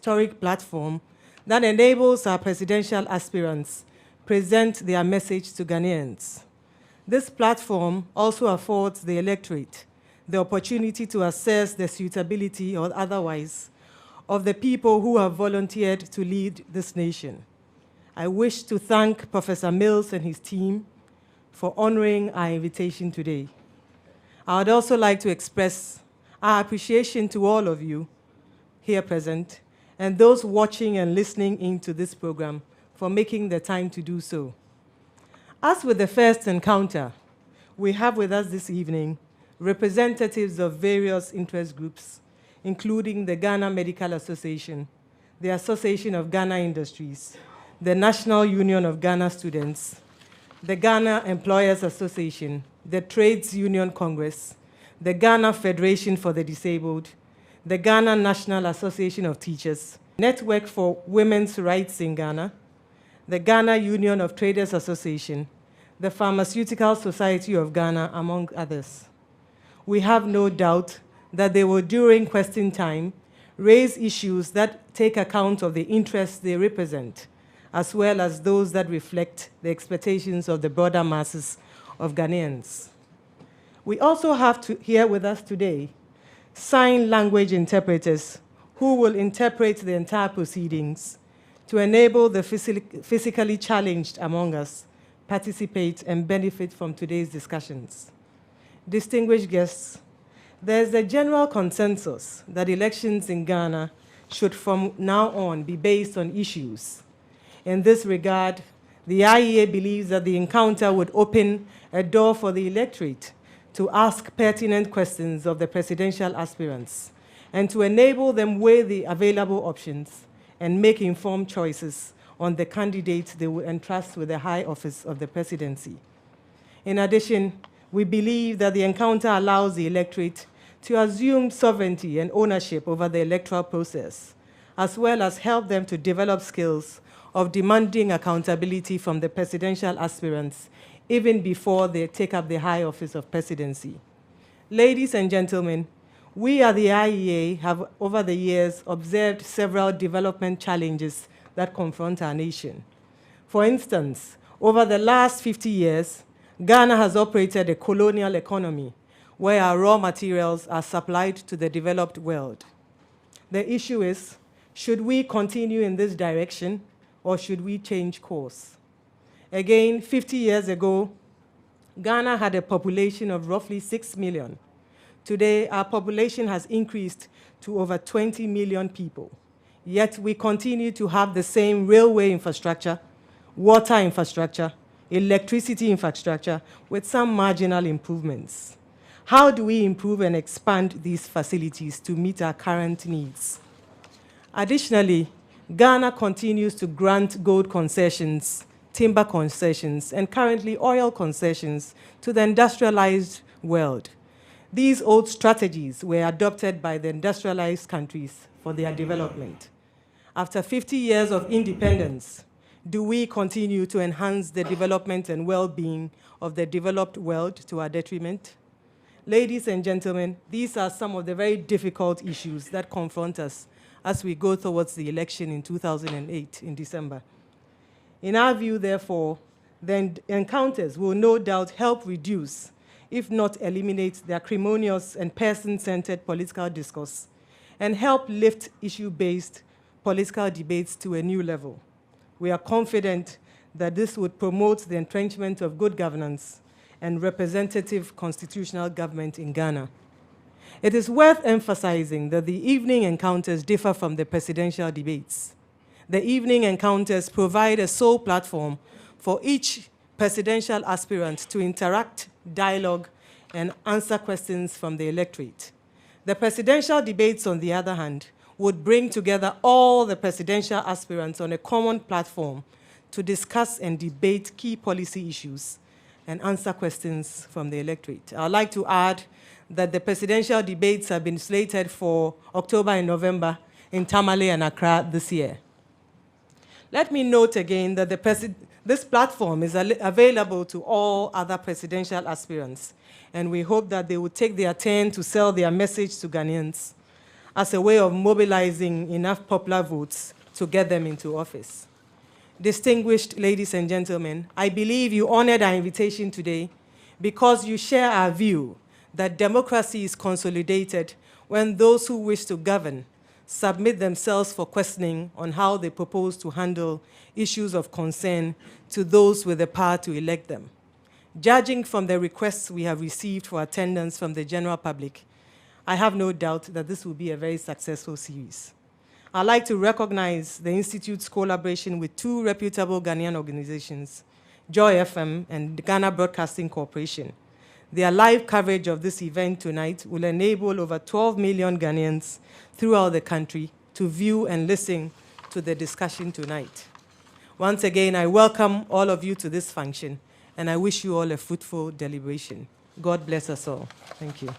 historic platform that enables our presidential aspirants present their message to Ghanaians. This platform also affords the electorate the opportunity to assess the suitability or otherwise of the people who have volunteered to lead this nation. I wish to thank Professor Mills and his team for honoring our invitation today. I would also like to express our appreciation to all of you here present and those watching and listening into this program for making the time to do so. As with the first encounter, we have with us this evening representatives of various interest groups, including the Ghana Medical Association, the Association of Ghana Industries, the National Union of Ghana Students, the Ghana Employers Association, the Trades Union Congress, the Ghana Federation for the Disabled, the Ghana National Association of Teachers, Network for Women's Rights in Ghana, the Ghana Union of Traders Association, the Pharmaceutical Society of Ghana, among others. We have no doubt that they will, during question time, raise issues that take account of the interests they represent, as well as those that reflect the expectations of the broader masses of Ghanaians. We also have here with us today sign language interpreters who will interpret the entire proceedings to enable the physically challenged among us participate and benefit from today's discussions. Distinguished guests, there is a general consensus that elections in Ghana should from now on be based on issues. In this regard, the IEA believes that the encounter would open a door for the electorate to ask pertinent questions of the presidential aspirants and to enable them weigh the available options and make informed choices on the candidates they will entrust with the high office of the presidency. In addition, we believe that the encounter allows the electorate to assume sovereignty and ownership over the electoral process, as well as help them to develop skills of demanding accountability from the presidential aspirants even before they take up the high office of presidency. Ladies and gentlemen, we at the IEA have over the years observed several development challenges that confront our nation. For instance, over the last 50 years, Ghana has operated a colonial economy where our raw materials are supplied to the developed world. The issue is, should we continue in this direction or should we change course? Again, 50 years ago, Ghana had a population of roughly 6 million. Today, our population has increased to over 20 million people. Yet we continue to have the same railway infrastructure, water infrastructure, electricity infrastructure, with some marginal improvements. How do we improve and expand these facilities to meet our current needs? Additionally, Ghana continues to grant gold concessions, timber concessions, and currently oil concessions to the industrialized world. These old strategies were adopted by the industrialized countries for their development. After 50 years of independence, do we continue to enhance the development and well-being of the developed world to our detriment? Ladies and gentlemen, these are some of the very difficult issues that confront us as we go towards the election in 2008 in December. In our view, therefore, the encounters will no doubt help reduce, if not eliminate, the acrimonious and person-centered political discourse and help lift issue-based political debates to a new level. We are confident that this would promote the entrenchment of good governance and representative constitutional government in Ghana. It is worth emphasizing that the evening encounters differ from the presidential debates. The evening encounters provide a sole platform for each presidential aspirant to interact, dialogue, and answer questions from the electorate. The presidential debates, on the other hand, would bring together all the presidential aspirants on a common platform to discuss and debate key policy issues and answer questions from the electorate. I'd like to add that the presidential debates have been slated for October and November in Tamale and Accra this year. Let me note again that this platform is available to all other presidential aspirants, and we hope that they will take their turn to sell their message to Ghanaians. as a way of mobilizing enough popular votes to get them into office. Distinguished ladies and gentlemen, I believe you honored our invitation today because you share our view that democracy is consolidated when those who wish to govern submit themselves for questioning on how they propose to handle issues of concern to those with the power to elect them. Judging from the requests we have received for attendance from the general public, I have no doubt that this will be a very successful series. I'd like to recognize the Institute's collaboration with two reputable Ghanaian organizations, Joy FM and the Ghana Broadcasting Corporation. Their live coverage of this event tonight will enable over 12 million Ghanaians throughout the country to view and listen to the discussion tonight. Once again, I welcome all of you to this function, and I wish you all a fruitful deliberation. God bless us all. Thank you.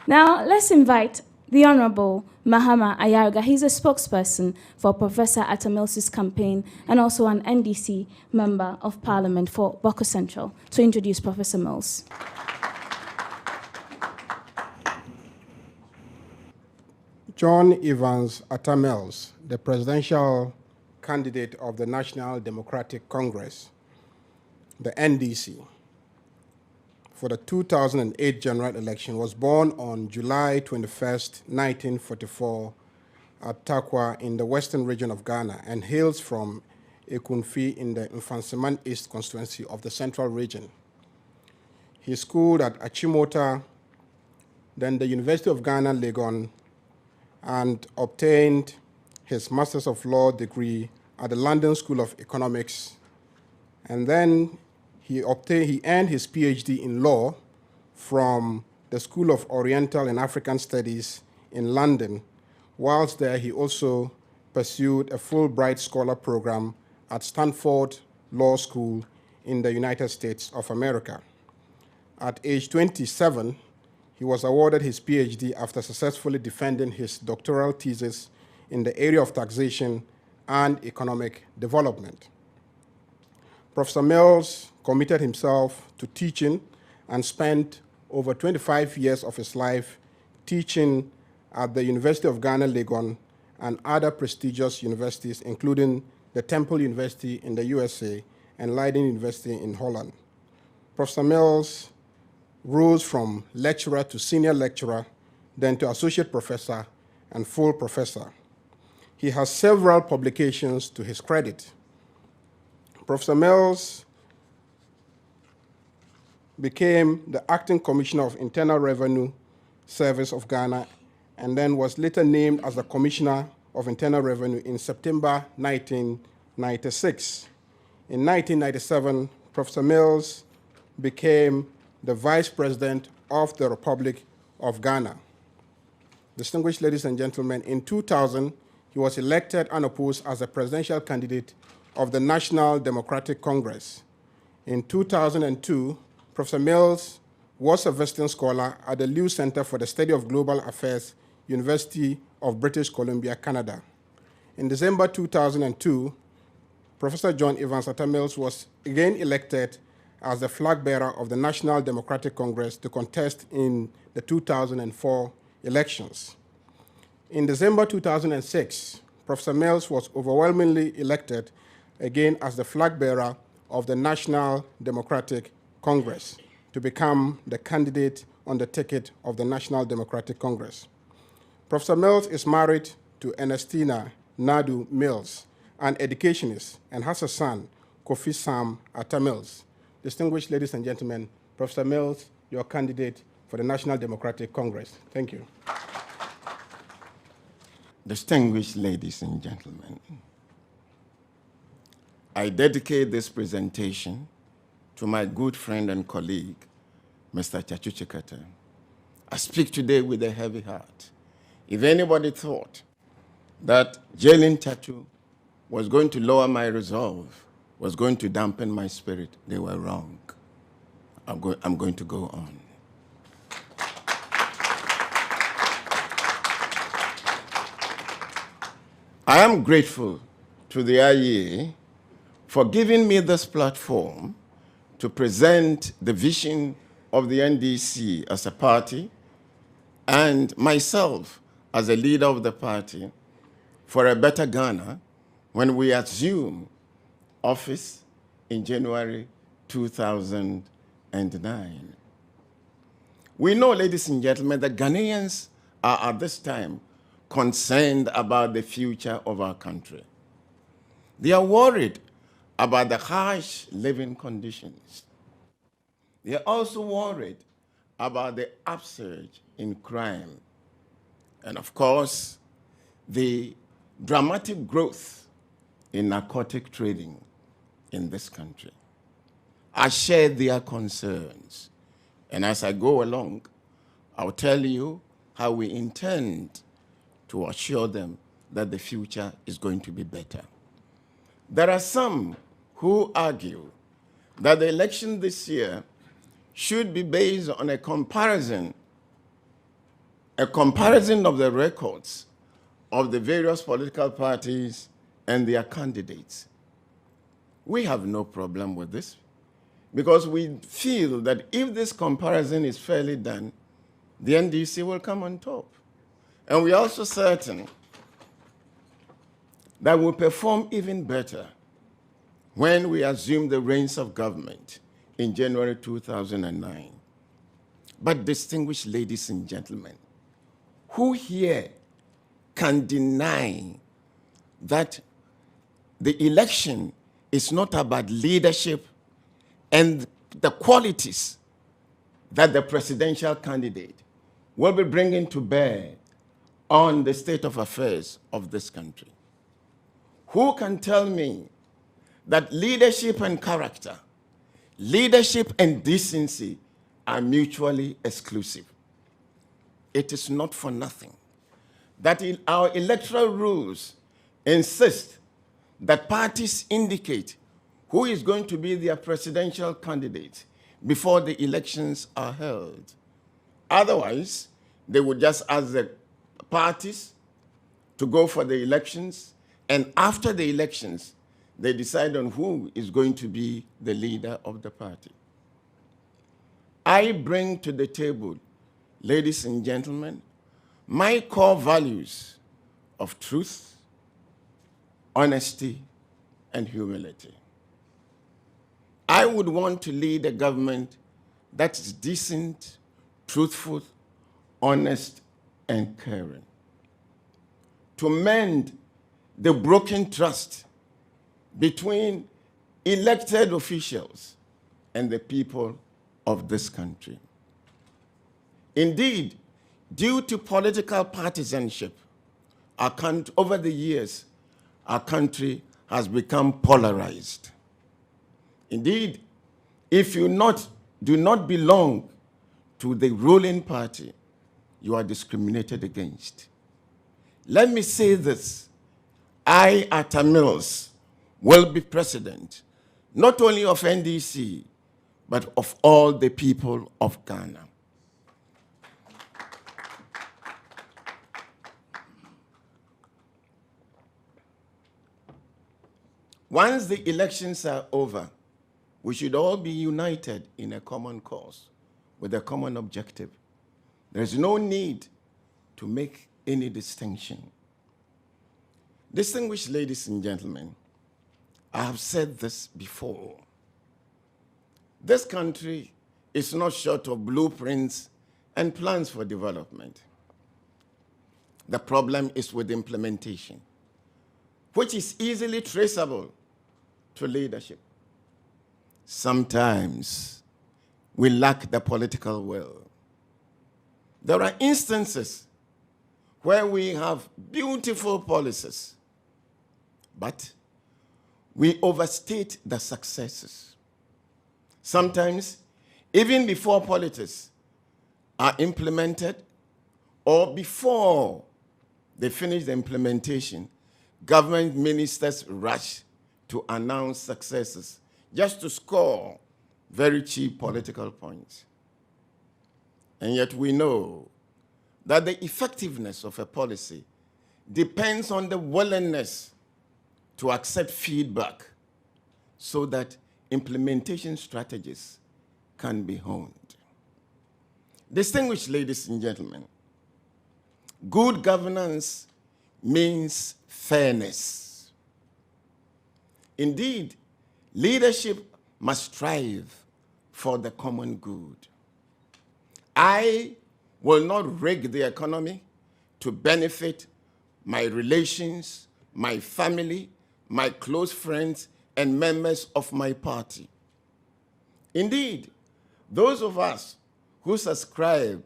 Now, let's invite the Honorable Mahama Ayarga. He's a spokesperson for Professor Atamil's campaign and also an NDC member of Parliament for Boko Central, to introduce Professor Mills. John Evans Atta Mills, the presidential candidate of the National Democratic Congress, the NDC, for the 2008 general election, was born on July 21st, 1944, at Takwa in the western region of Ghana, and hails from Ekunfi in the Mfantsiman East constituency of the central region. He schooled at Achimota, then the University of Ghana, Legon, and obtained his Masters of Law degree at the London School of Economics, and then he earned his PhD in law from the School of Oriental and African Studies in London. Whilst there, he also pursued a Fulbright Scholar program at Stanford Law School in the United States of America. At age 27, he was awarded his PhD after successfully defending his doctoral thesis in the area of taxation and economic development. Professor Mills committed himself to teaching and spent over 25 years of his life teaching at the University of Ghana, Legon, and other prestigious universities, including the Temple University in the USA and Leiden University in Holland. Professor Mills rose from lecturer to senior lecturer, then to associate professor and full professor. He has several publications to his credit. Professor Mills became the acting commissioner of Internal Revenue Service of Ghana, and then was later named as the Commissioner of Internal Revenue in September 1996. In 1997, Professor Mills became the Vice President of the Republic of Ghana. Distinguished ladies and gentlemen, in 2000, he was elected unopposed as the presidential candidate of the National Democratic Congress. In 2002, Professor Mills was a visiting scholar at the Liu Center for the Study of Global Affairs, University of British Columbia, Canada. In December 2002, Professor John Evans Atta Mills was again elected as the flag bearer of the National Democratic Congress to contest in the 2004 elections. In December 2006, Professor Mills was overwhelmingly elected again as the flag bearer of the National Democratic Congress to become the candidate on the ticket of the National Democratic Congress. Professor Mills is married to Ernestina Nadu Mills, an educationist, and has a son, Kofi Sam Atta Mills. Distinguished ladies and gentlemen, Professor Mills, your candidate for the National Democratic Congress. Thank you. Distinguished ladies and gentlemen, I dedicate this presentation to my good friend and colleague, Mr. Chachu Chikata. I speak today with a heavy heart. If anybody thought that jailing Chachu was going to lower my resolve, was going to dampen my spirit, they were wrong. I'm going to go on. I am grateful to the IEA for giving me this platform to present the vision of the NDC as a party and myself as a leader of the party for a better Ghana when we assumed office in January 2009. We know, ladies and gentlemen, that Ghanaians are at this time concerned about the future of our country. They are worried about the harsh living conditions. They are also worried about the upsurge in crime. And of course, the dramatic growth in narcotic trading in this country. I share their concerns. And as I go along, I'll tell you how we intend to assure them that the future is going to be better. There are some who argue that the election this year should be based on a comparison of the records of the various political parties and their candidates. We have no problem with this because we feel that if this comparison is fairly done, the NDC will come on top. And we're also certain that we'll perform even better when we assume the reins of government in January 2009. But distinguished ladies and gentlemen, who here can deny that the election is not about leadership and the qualities that the presidential candidate will be bringing to bear on the state of affairs of this country? Who can tell me that leadership and character, leadership and decency are mutually exclusive? It is not for nothing that our electoral rules insist that parties indicate who is going to be their presidential candidate before the elections are held. Otherwise, they would just ask the parties to go for the elections, and after the elections, they decide on who is going to be the leader of the party. I bring to the table, ladies and gentlemen, my core values of truth, honesty, and humility. I would want to lead a government that is decent, truthful, honest, and caring. To mend the broken trust between elected officials and the people of this country. Indeed, due to political partisanship, over the years, our country has become polarized. Indeed, if you do not belong to the ruling party, you are discriminated against. Let me say this. I, Atta Mills, will be president, not only of NDC, but of all the people of Ghana. Once the elections are over, we should all be united in a common cause with a common objective. There's no need to make any distinction. Distinguished ladies and gentlemen, I have said this before. This country is not short of blueprints and plans for development. The problem is with implementation, which is easily traceable to leadership. Sometimes we lack the political will. There are instances where we have beautiful policies, but we overstate the successes. Sometimes, even before policies are implemented or before they finish the implementation, government ministers rush to announce successes just to score very cheap political points. And yet we know that the effectiveness of a policy depends on the willingness to accept feedback so that implementation strategies can be honed. Distinguished ladies and gentlemen, good governance means fairness. Indeed, leadership must strive for the common good. I will not rig the economy to benefit my relations, my family, my close friends, and members of my party. Indeed, those of us who subscribe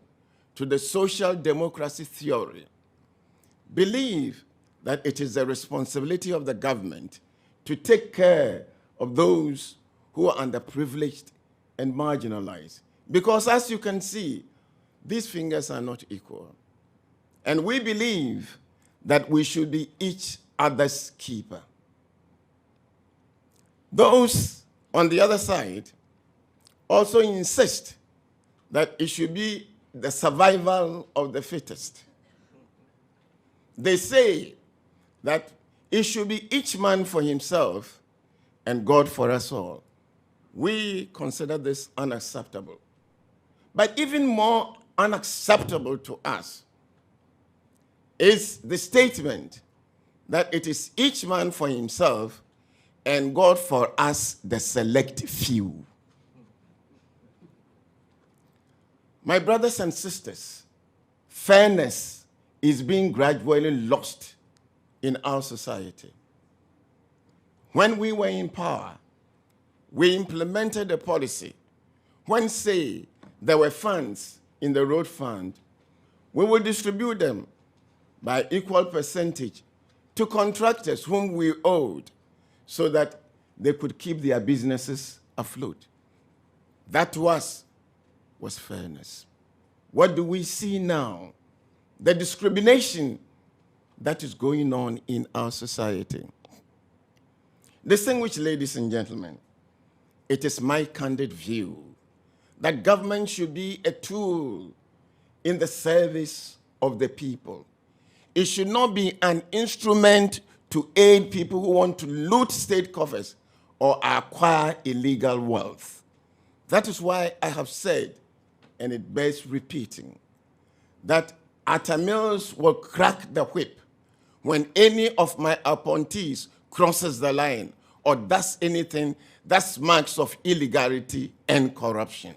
to the social democracy theory believe that it is the responsibility of the government to take care of those who are underprivileged and marginalized. Because as you can see, these fingers are not equal. And we believe that we should be each other's keeper. Those on the other side also insist that it should be the survival of the fittest. They say that it should be each man for himself and God for us all. We consider this unacceptable. But even more unacceptable to us is the statement that it is each man for himself and God for us, the select few. My brothers and sisters, fairness is being gradually lost in our society. When we were in power, we implemented a policy. When, say, there were funds in the road fund, we will distribute them by equal percentage to contractors whom we owed so that they could keep their businesses afloat. That to us was fairness. What do we see now? The discrimination that is going on in our society. Distinguished ladies and gentlemen, it is my candid view that government should be a tool in the service of the people. It should not be an instrument to aid people who want to loot state coffers or acquire illegal wealth. That is why I have said, and it bears repeating, that Atta Mills will crack the whip when any of my appointees crosses the line or does anything that smacks of illegality and corruption.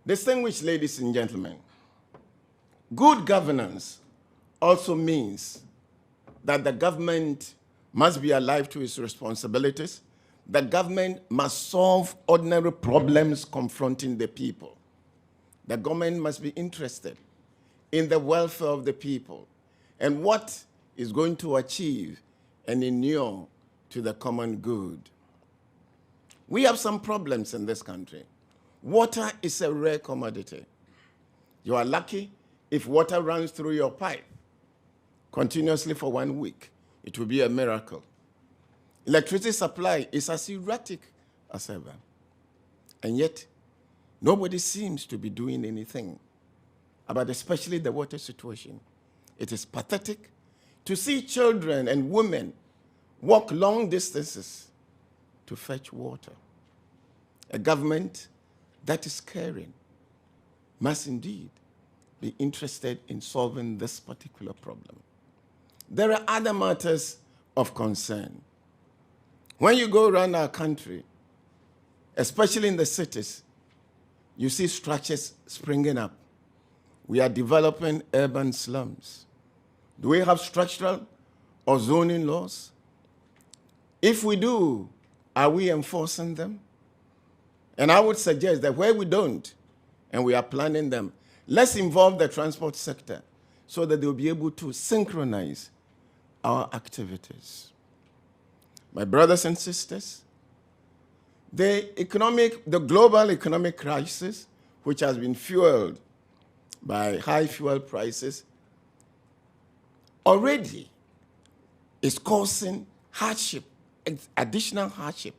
Distinguished ladies and gentlemen, good governance also means that the government must be alive to its responsibilities. The government must solve ordinary problems confronting the people. The government must be interested in the welfare of the people and what is going to achieve and inure to the common good. We have some problems in this country. Water is a rare commodity. You are lucky if water runs through your pipe continuously for 1 week. It will be a miracle. Electricity supply is as erratic as ever. And yet, nobody seems to be doing anything about especially the water situation. It is pathetic to see children and women walk long distances to fetch water. A government that is caring must indeed be interested in solving this particular problem. There are other matters of concern. When you go around our country, especially in the cities, you see structures springing up. We are developing urban slums. Do we have structural or zoning laws? If we do, are we enforcing them? And I would suggest that where we don't, and we are planning them, let's involve the transport sector so that they'll be able to synchronize our activities. My brothers and sisters, the global economic crisis, which has been fueled by high fuel prices, already is causing hardship, additional hardship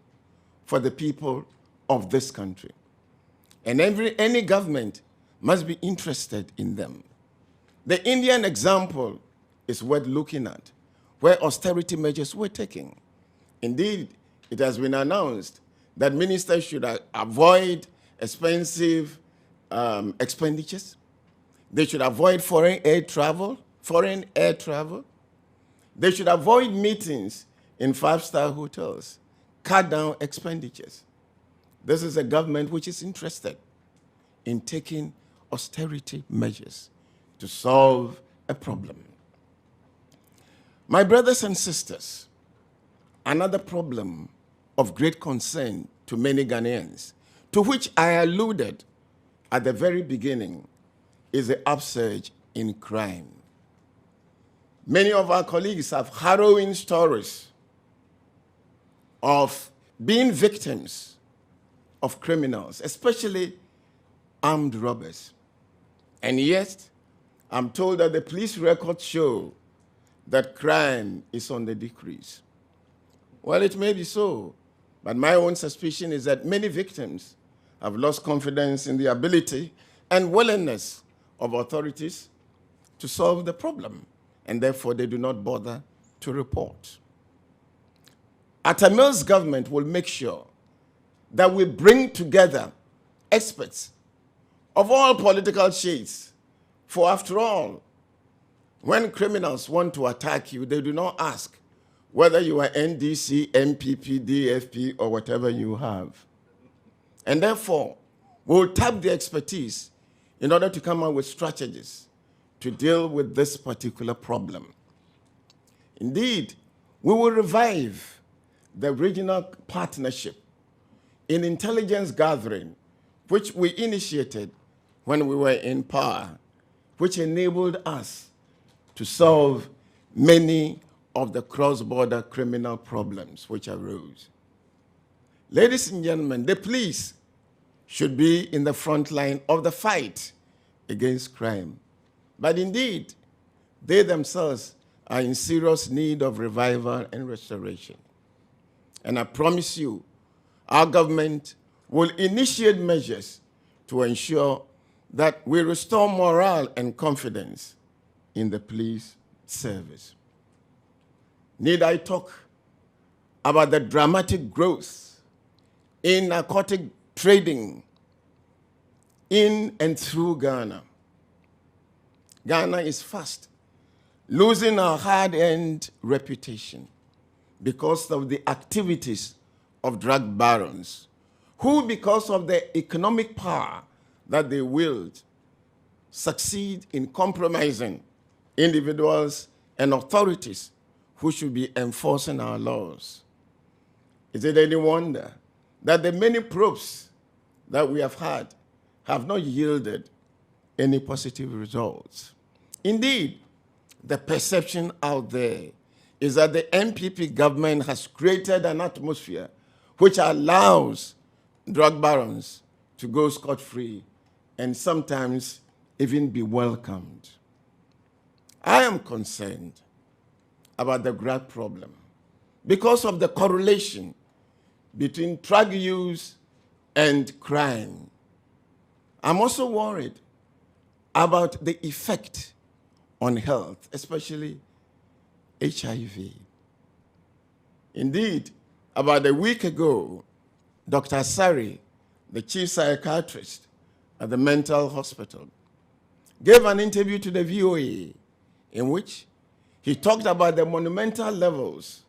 for the people of this country. And any government must be interested in them. The Indian example is worth looking at, where austerity measures were taken. Indeed, it has been announced that ministers should avoid expensive expenditures. They should avoid foreign air travel. They should avoid meetings in five-star hotels, cut down expenditures. This is a government which is interested in taking austerity measures to solve a problem. My brothers and sisters, another problem of great concern to many Ghanaians, to which I alluded at the very beginning, is the upsurge in crime. Many of our colleagues have harrowing stories of being victims of criminals, especially armed robbers. And yet, I'm told that the police records show that crime is on the decrease. Well, it may be so, but my own suspicion is that many victims have lost confidence in the ability and willingness of authorities to solve the problem, and therefore they do not bother to report. Atamil's government will make sure that we bring together experts of all political shades, for after all, when criminals want to attack you, they do not ask whether you are NDC, MPP, DFP, or whatever you have. And therefore, we'll tap the expertise in order to come up with strategies to deal with this particular problem. Indeed, we will revive the regional partnership in intelligence gathering, which we initiated when we were in power, which enabled us to solve many of the cross-border criminal problems which arose. Ladies and gentlemen, the police should be in the front line of the fight against crime. But indeed, they themselves are in serious need of revival and restoration. And I promise you, our government will initiate measures to ensure that we restore morale and confidence in the police service. Need I talk about the dramatic growth in narcotic trading in and through Ghana? Ghana is fast losing our hard-earned reputation because of the activities of drug barons, who, because of the economic power that they wield, succeed in compromising individuals and authorities who should be enforcing our laws. Is it any wonder that the many probes that we have had have not yielded any positive results? Indeed, the perception out there is that the MPP government has created an atmosphere which allows drug barons to go scot-free and sometimes even be welcomed. I am concerned about the drug problem because of the correlation between drug use and crime. I'm also worried about the effect on health, especially HIV. Indeed, about a week ago, Dr. Sari, the chief psychiatrist at the mental hospital, gave an interview to the VOA in which he talked about the monumental levels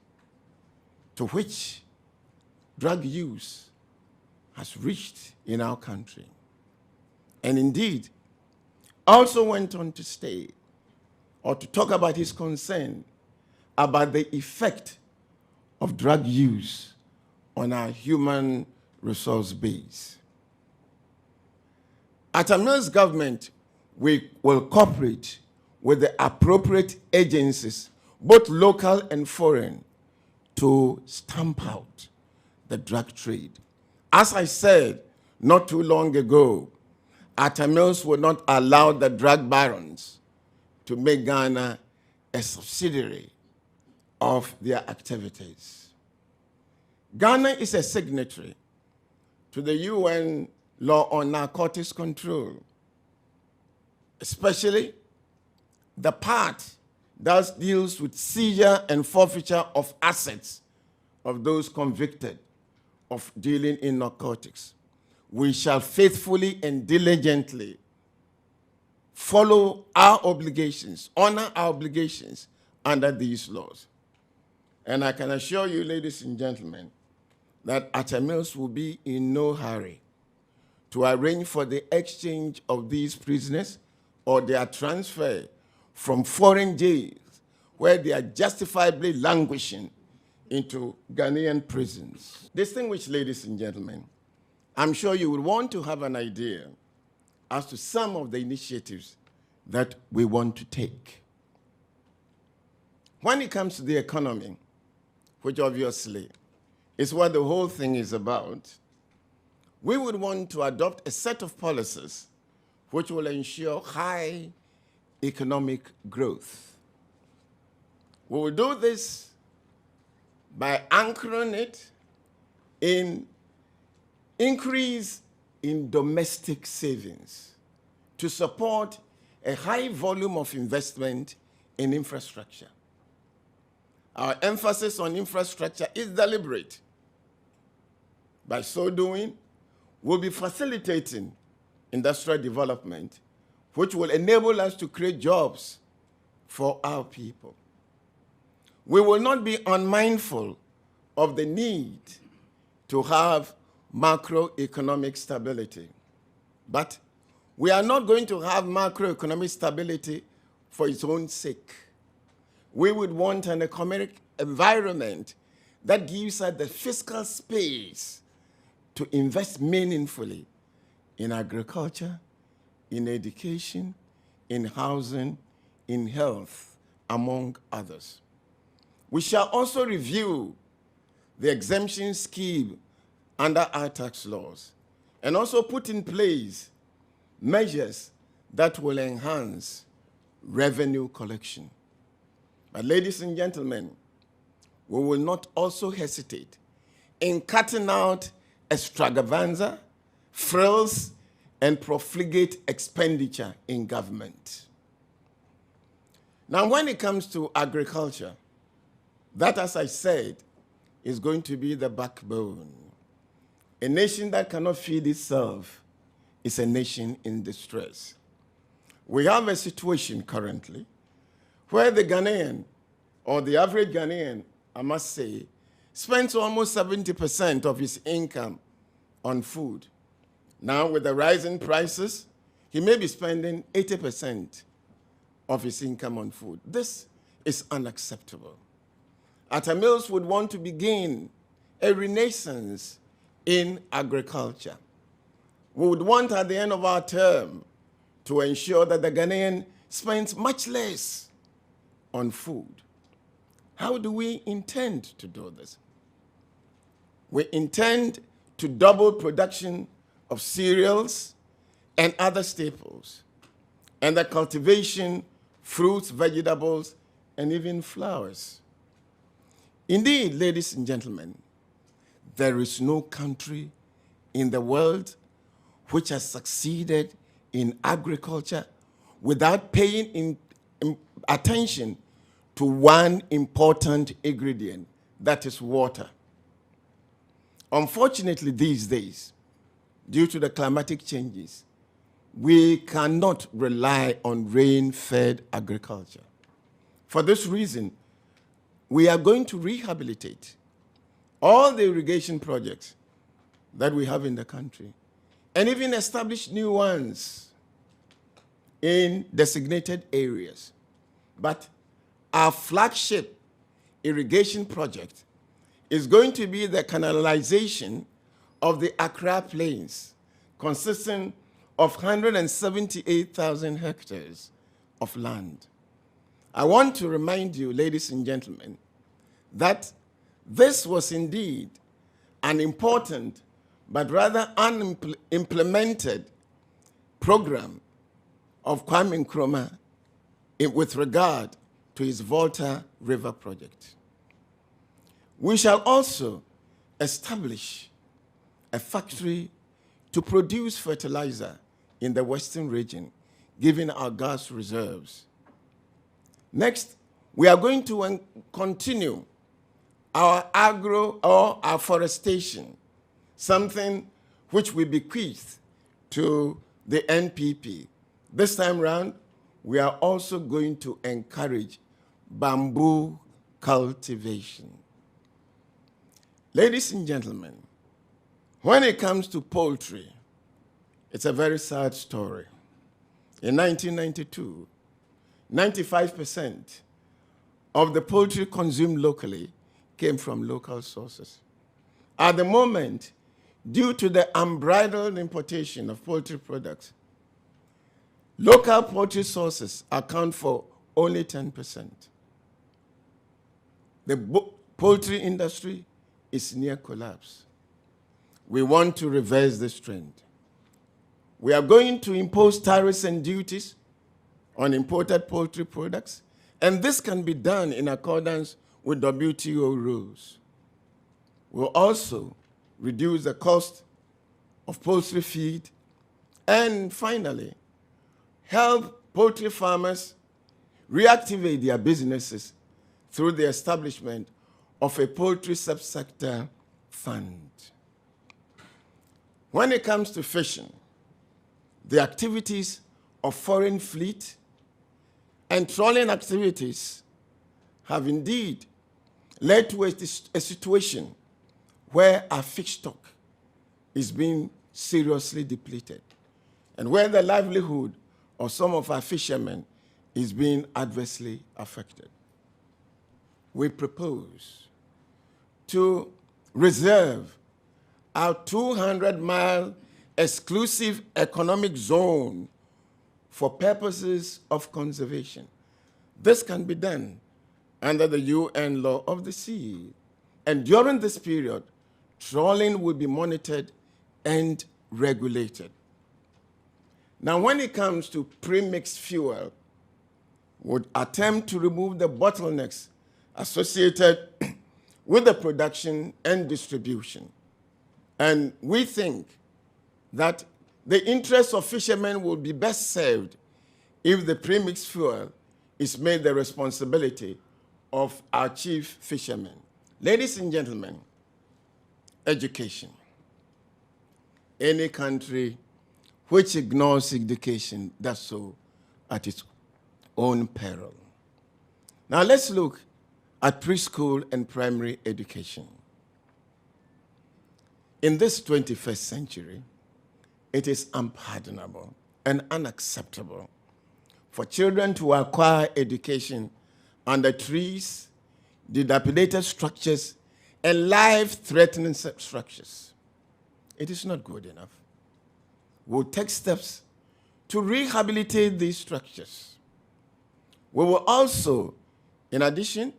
to which drug use has reached in our country. And indeed, also went on to state or to talk about his concern about the effect of drug use on our human resource base. At Atamil's government, we will cooperate with the appropriate agencies, both local and foreign, to stamp out the drug trade. As I said not too long ago, Atamils will not allow the drug barons to make Ghana a subsidiary of their activities. Ghana is a signatory to the UN Law on Narcotics Control, especially the part that deals with seizure and forfeiture of assets of those convicted of dealing in narcotics. we shall faithfully and diligently follow our obligations, honor our obligations under these laws. And I can assure you, ladies and gentlemen, that Atamils will be in no hurry to arrange for the exchange of these prisoners or their transfer from foreign jails where they are justifiably languishing into Ghanaian prisons. Distinguished ladies and gentlemen, I'm sure you will want to have an idea as to some of the initiatives that we want to take. When it comes to the economy, which obviously is what the whole thing is about, we would want to adopt a set of policies which will ensure high economic growth. We will do this by anchoring it in increase in domestic savings to support a high volume of investment in infrastructure. Our emphasis on infrastructure is deliberate. By so doing, we'll be facilitating industrial development, which will enable us to create jobs for our people. We will not be unmindful of the need to have macroeconomic stability. But we are not going to have macroeconomic stability for its own sake. We would want an economic environment that gives us the fiscal space to invest meaningfully in agriculture, in education, in housing, in health, among others. We shall also review the exemption scheme under our tax laws and also put in place measures that will enhance revenue collection. But ladies and gentlemen, we will not also hesitate in cutting out extravaganza, frills, and profligate expenditure in government. Now, when it comes to agriculture, that, as I said, is going to be the backbone. A nation that cannot feed itself is a nation in distress. We have a situation currently where the Ghanaian, or the average Ghanaian, I must say, spends almost 70% of his income on food. Now, with the rising prices, he may be spending 80% of his income on food. This is unacceptable. Atamils would want to begin a renaissance in agriculture. We would want at the end of our term to ensure that the Ghanaian spends much less on food. How do we intend to do this? We intend to double production of cereals and other staples, and the cultivation, fruits, vegetables, and even flowers. Indeed, ladies and gentlemen, there is no country in the world which has succeeded in agriculture without paying attention to one important ingredient, that is water. Unfortunately, these days, due to the climatic changes, we cannot rely on rain-fed agriculture. For this reason, we are going to rehabilitate all the irrigation projects that we have in the country and even establish new ones in designated areas. But our flagship irrigation project is going to be the canalization of the Accra Plains, consisting of 178,000 hectares of land. I want to remind you, ladies and gentlemen, that this was indeed an important but rather unimplemented program of Kwame Nkrumah with regard to his Volta River project. We shall also establish a factory to produce fertilizer in the Western region, given our gas reserves. Next, we are going to continue our agro or afforestation, something which we bequeathed to the NPP. This time round, we are also going to encourage bamboo cultivation. Ladies and gentlemen, when it comes to poultry, it's a very sad story. In 1992, 95% of the poultry consumed locally came from local sources. At the moment, due to the unbridled importation of poultry products, local poultry sources account for only 10%. The poultry industry is near collapse. We want to reverse this trend. We are going to impose tariffs and duties on imported poultry products, and this can be done in accordance with WTO rules. We'll also reduce the cost of poultry feed, and finally, help poultry farmers reactivate their businesses through the establishment of a poultry subsector fund. When it comes to fishing, the activities of foreign fleet and trawling activities have indeed led to a situation where our fish stock is being seriously depleted and where the livelihood of some of our fishermen is being adversely affected. We propose to reserve our 200-mile exclusive economic zone for purposes of conservation. This can be done under the UN law of the sea. And during this period, trawling will be monitored and regulated. Now, when it comes to pre-mixed fuel, we would attempt to remove the bottlenecks associated with the production and distribution. And we think that the interests of fishermen will be best served if the premixed fuel is made the responsibility of our chief fishermen. Ladies and gentlemen, education. Any country which ignores education does so at its own peril. Now let's look at preschool and primary education. In this 21st century, it is unpardonable and unacceptable for children to acquire education under trees, dilapidated structures, and life-threatening structures. It is not good enough. We'll take steps to rehabilitate these structures. We will also, in addition,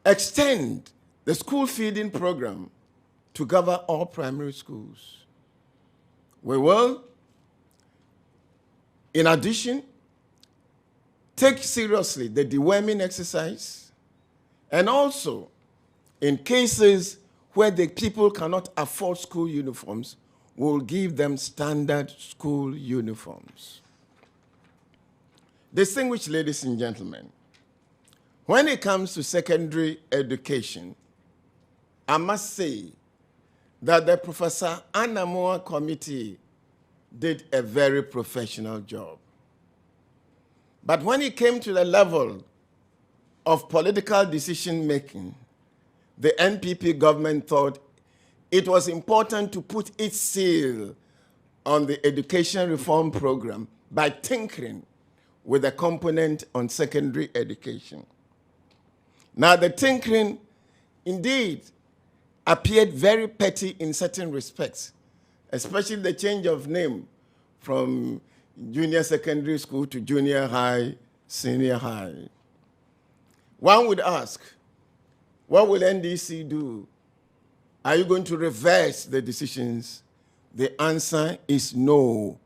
extend the school feeding program to cover all primary schools. We will, in addition, take seriously the deworming exercise, and also, in cases where the people cannot afford school uniforms, we'll give them standard school uniforms. Distinguished ladies and gentlemen, when it comes to secondary education, I must say that the Professor Anamoa Committee did a very professional job. But when it came to the level of political decision-making, the NPP government thought it was important to put its seal on the education reform program by tinkering with a component on secondary education. Now, the tinkering indeed appeared very petty in certain respects, especially the change of name from junior secondary school to junior high, senior high. One would ask, what will NDC do? Are you going to reverse the decisions? The answer is no.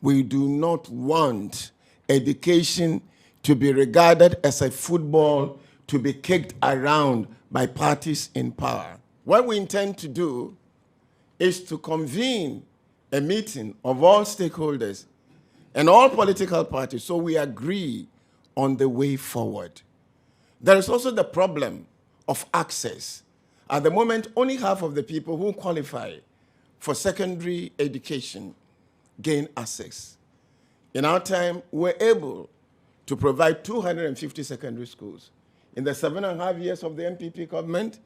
We do not want education to be regarded as a football to be kicked around by parties in power. What we intend to do is to convene a meeting of all stakeholders and all political parties so we agree on the way forward. There is also the problem of access. At the moment, only half of the people who qualify for secondary education gain access. In our time, we were able to provide 250 secondary schools. In the 7.5 years of the NPP government,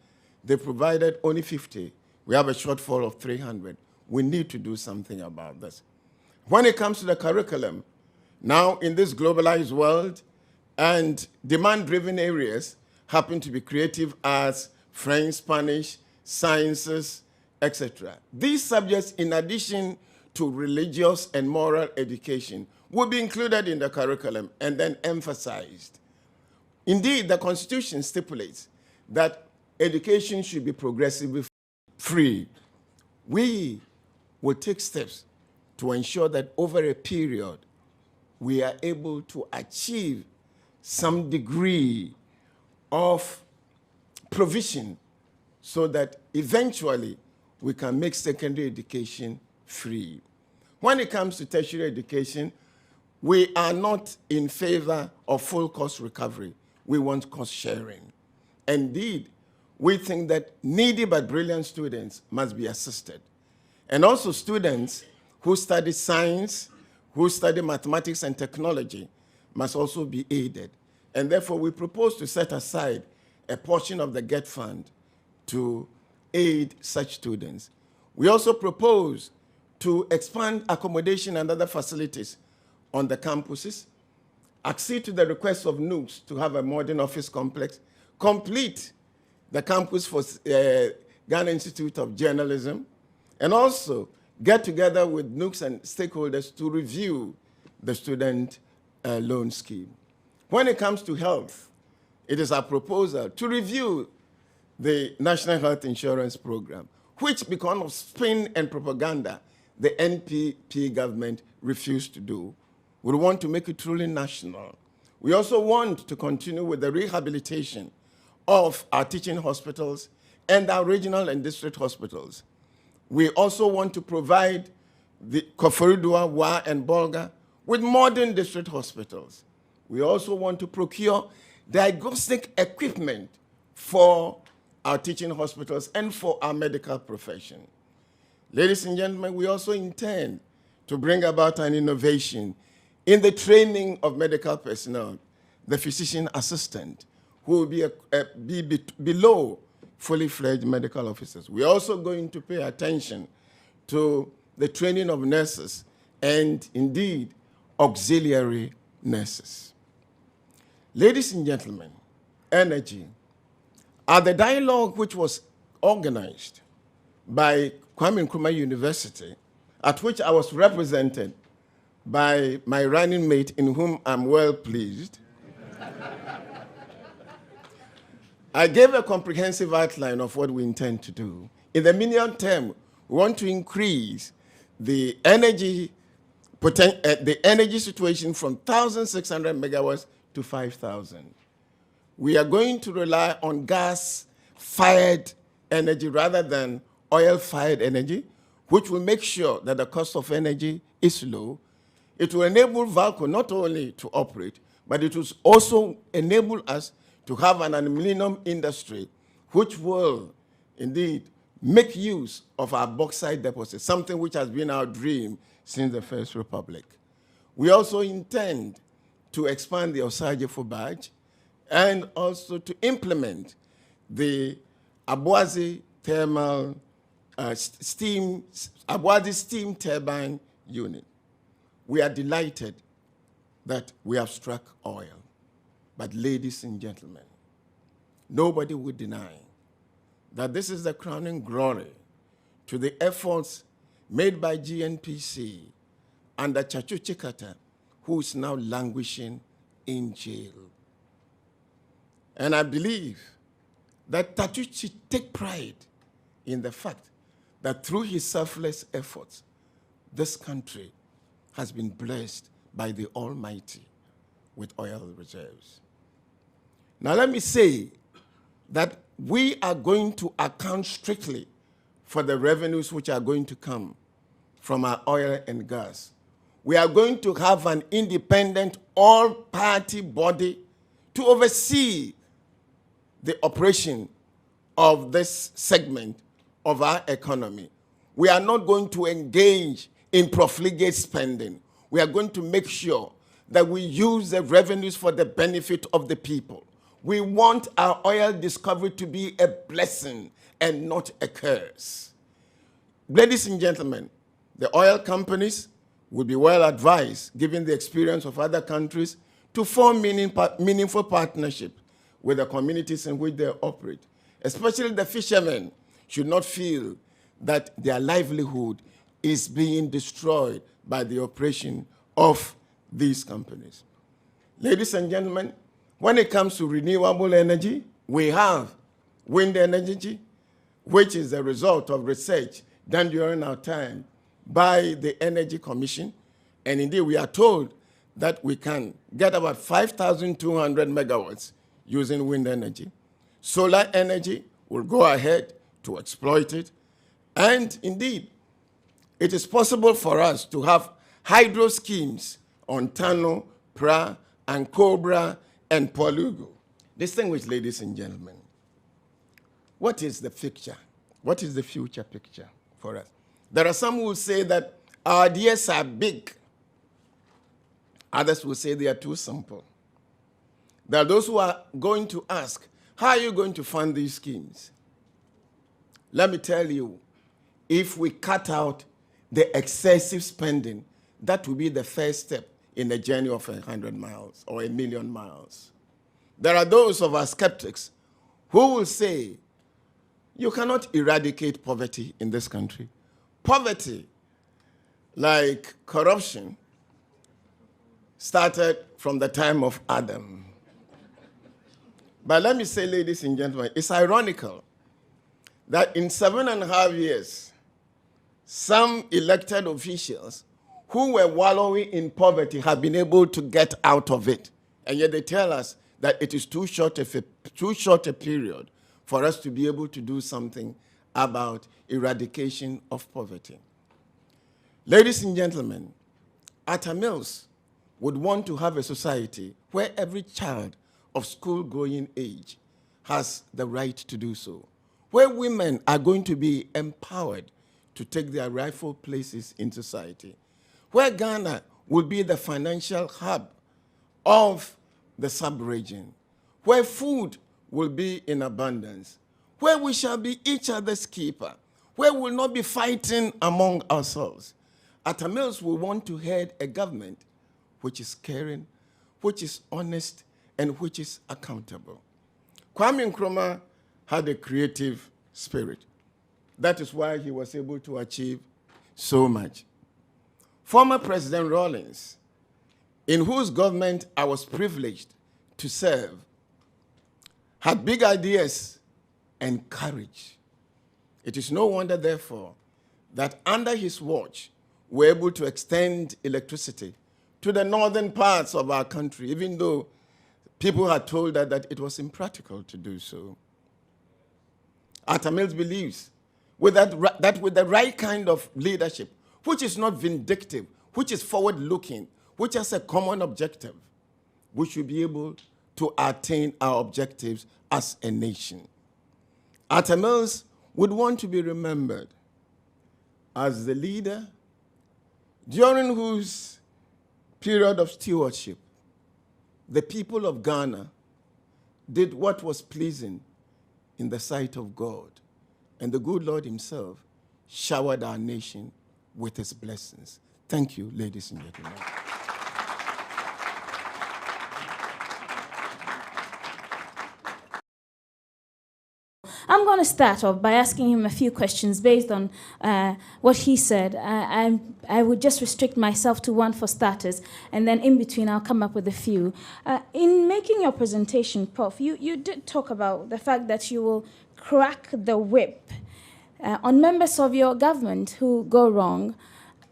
they provided only 50. We have a shortfall of 300. We need to do something about this. When it comes to the curriculum, now in this globalized world and demand-driven areas happen to be creative arts, French, Spanish, sciences, etc. These subjects, in addition to religious and moral education, will be included in the curriculum and then emphasized. Indeed, the Constitution stipulates that education should be progressively free. We will take steps to ensure that over a period, we are able to achieve some degree of provision so that eventually we can make secondary education free. When it comes to tertiary education, we are not in favor of full cost recovery. We want cost sharing. Indeed, we think that needy but brilliant students must be assisted. And also students who study science, who study mathematics and technology must also be aided. And therefore, we propose to set aside a portion of the GET fund to aid such students. We also propose to expand accommodation and other facilities on the campuses, accede to the request of NUCS to have a modern office complex, complete the campus for Ghana Institute of Journalism, and also get together with NUCS and stakeholders to review the student loan scheme. When it comes to health, it is our proposal to review the National Health Insurance Program, which, because of spin and propaganda, the NPP government refused to do. We want to make it truly national. We also want to continue with the rehabilitation of our teaching hospitals and our regional and district hospitals. We also want to provide the Koforidua, Wa, and Bolga with modern district hospitals. We also want to procure diagnostic equipment for our teaching hospitals and for our medical profession. Ladies and gentlemen, we also intend to bring about an innovation in the training of medical personnel, the physician assistant, who will be below fully fledged medical officers. We're also going to pay attention to the training of nurses and indeed auxiliary nurses. Ladies and gentlemen, energy. At the dialogue which was organized by Kwame Nkrumah University, at which I was represented by my running mate, in whom I'm well pleased, I gave a comprehensive outline of what we intend to do. In the medium term, we want to increase the energy situation from 1,600 megawatts to 5,000. We are going to rely on gas-fired energy rather than oil-fired energy, which will make sure that the cost of energy is low. It will enable VALCO not only to operate, but it will also enable us to have an aluminum industry which will indeed make use of our bauxite deposits, something which has been our dream since the First Republic. We also intend to expand the Osagefo badge and also to implement the Abuazi thermal Abuazi steam turbine unit. We are delighted that we have struck oil. But ladies and gentlemen, nobody would deny that this is the crowning glory to the efforts made by GNPC under Chachu Chikata, who is now languishing in jail. And I believe that Chachu should take pride in the fact that through his selfless efforts, this country has been blessed by the Almighty with oil reserves. Now let me say that we are going to account strictly for the revenues which are going to come from our oil and gas. We are going to have an independent all-party body to oversee the operation of this segment of our economy. We are not going to engage in profligate spending. We are going to make sure that we use the revenues for the benefit of the people. We want our oil discovery to be a blessing and not a curse. Ladies and gentlemen, the oil companies will be well advised, given the experience of other countries, to form meaningful partnership with the communities in which they operate. Especially the fishermen should not feel that their livelihood is being destroyed by the operation of these companies. Ladies and gentlemen, when it comes to renewable energy, we have wind energy, which is the result of research done during our time by the Energy Commission. And indeed, we are told that we can get about 5,200 megawatts using wind energy. Solar energy will go ahead to exploit it. And indeed, it is possible for us to have hydro schemes on Tano, Pra, and Cobra, and Polugo. Distinguished ladies and gentlemen, what is the picture? What is the future picture for us? There are some who will say that our ideas are big. Others will say they are too simple. There are those who are going to ask, how are you going to fund these schemes? Let me tell you, if we cut out the excessive spending, that will be the first step in the journey of 100 miles or 1,000,000 miles. There are those of our skeptics who will say, you cannot eradicate poverty in this country. Poverty, like corruption, started from the time of Adam. But let me say, ladies and gentlemen, it's ironical that in 7.5 years, some elected officials who were wallowing in poverty have been able to get out of it. And yet they tell us that it is too short a period for us to be able to do something about eradication of poverty. Ladies and gentlemen, Atta Mills would want to have a society where every child of school-going age has the right to do so, where women are going to be empowered to take their rightful places in society, where Ghana will be the financial hub of the sub-region, where food will be in abundance, where we shall be each other's keeper, where we will not be fighting among ourselves. Atta Mills will want to head a government which is caring, which is honest, and which is accountable. Kwame Nkrumah had a creative spirit. That is why he was able to achieve so much. Former President Rawlings, in whose government I was privileged to serve, had big ideas and courage. It is no wonder, therefore, that under his watch, we were able to extend electricity to the northern parts of our country, even though people had told us that it was impractical to do so. Atta Mills believes that with the right kind of leadership, which is not vindictive, which is forward-looking, which has a common objective, we should be able to attain our objectives as a nation. Atta Mills would want to be remembered as the leader during whose period of stewardship the people of Ghana did what was pleasing in the sight of God, and the good Lord himself showered our nation with his blessings. Thank you, ladies and gentlemen. I'm going to start off by asking him a few questions based on what he said. I would just restrict myself to one for starters, and then in between I'll come up with a few. In making your presentation, Prof, you did talk about the fact that you will crack the whip on members of your government who go wrong.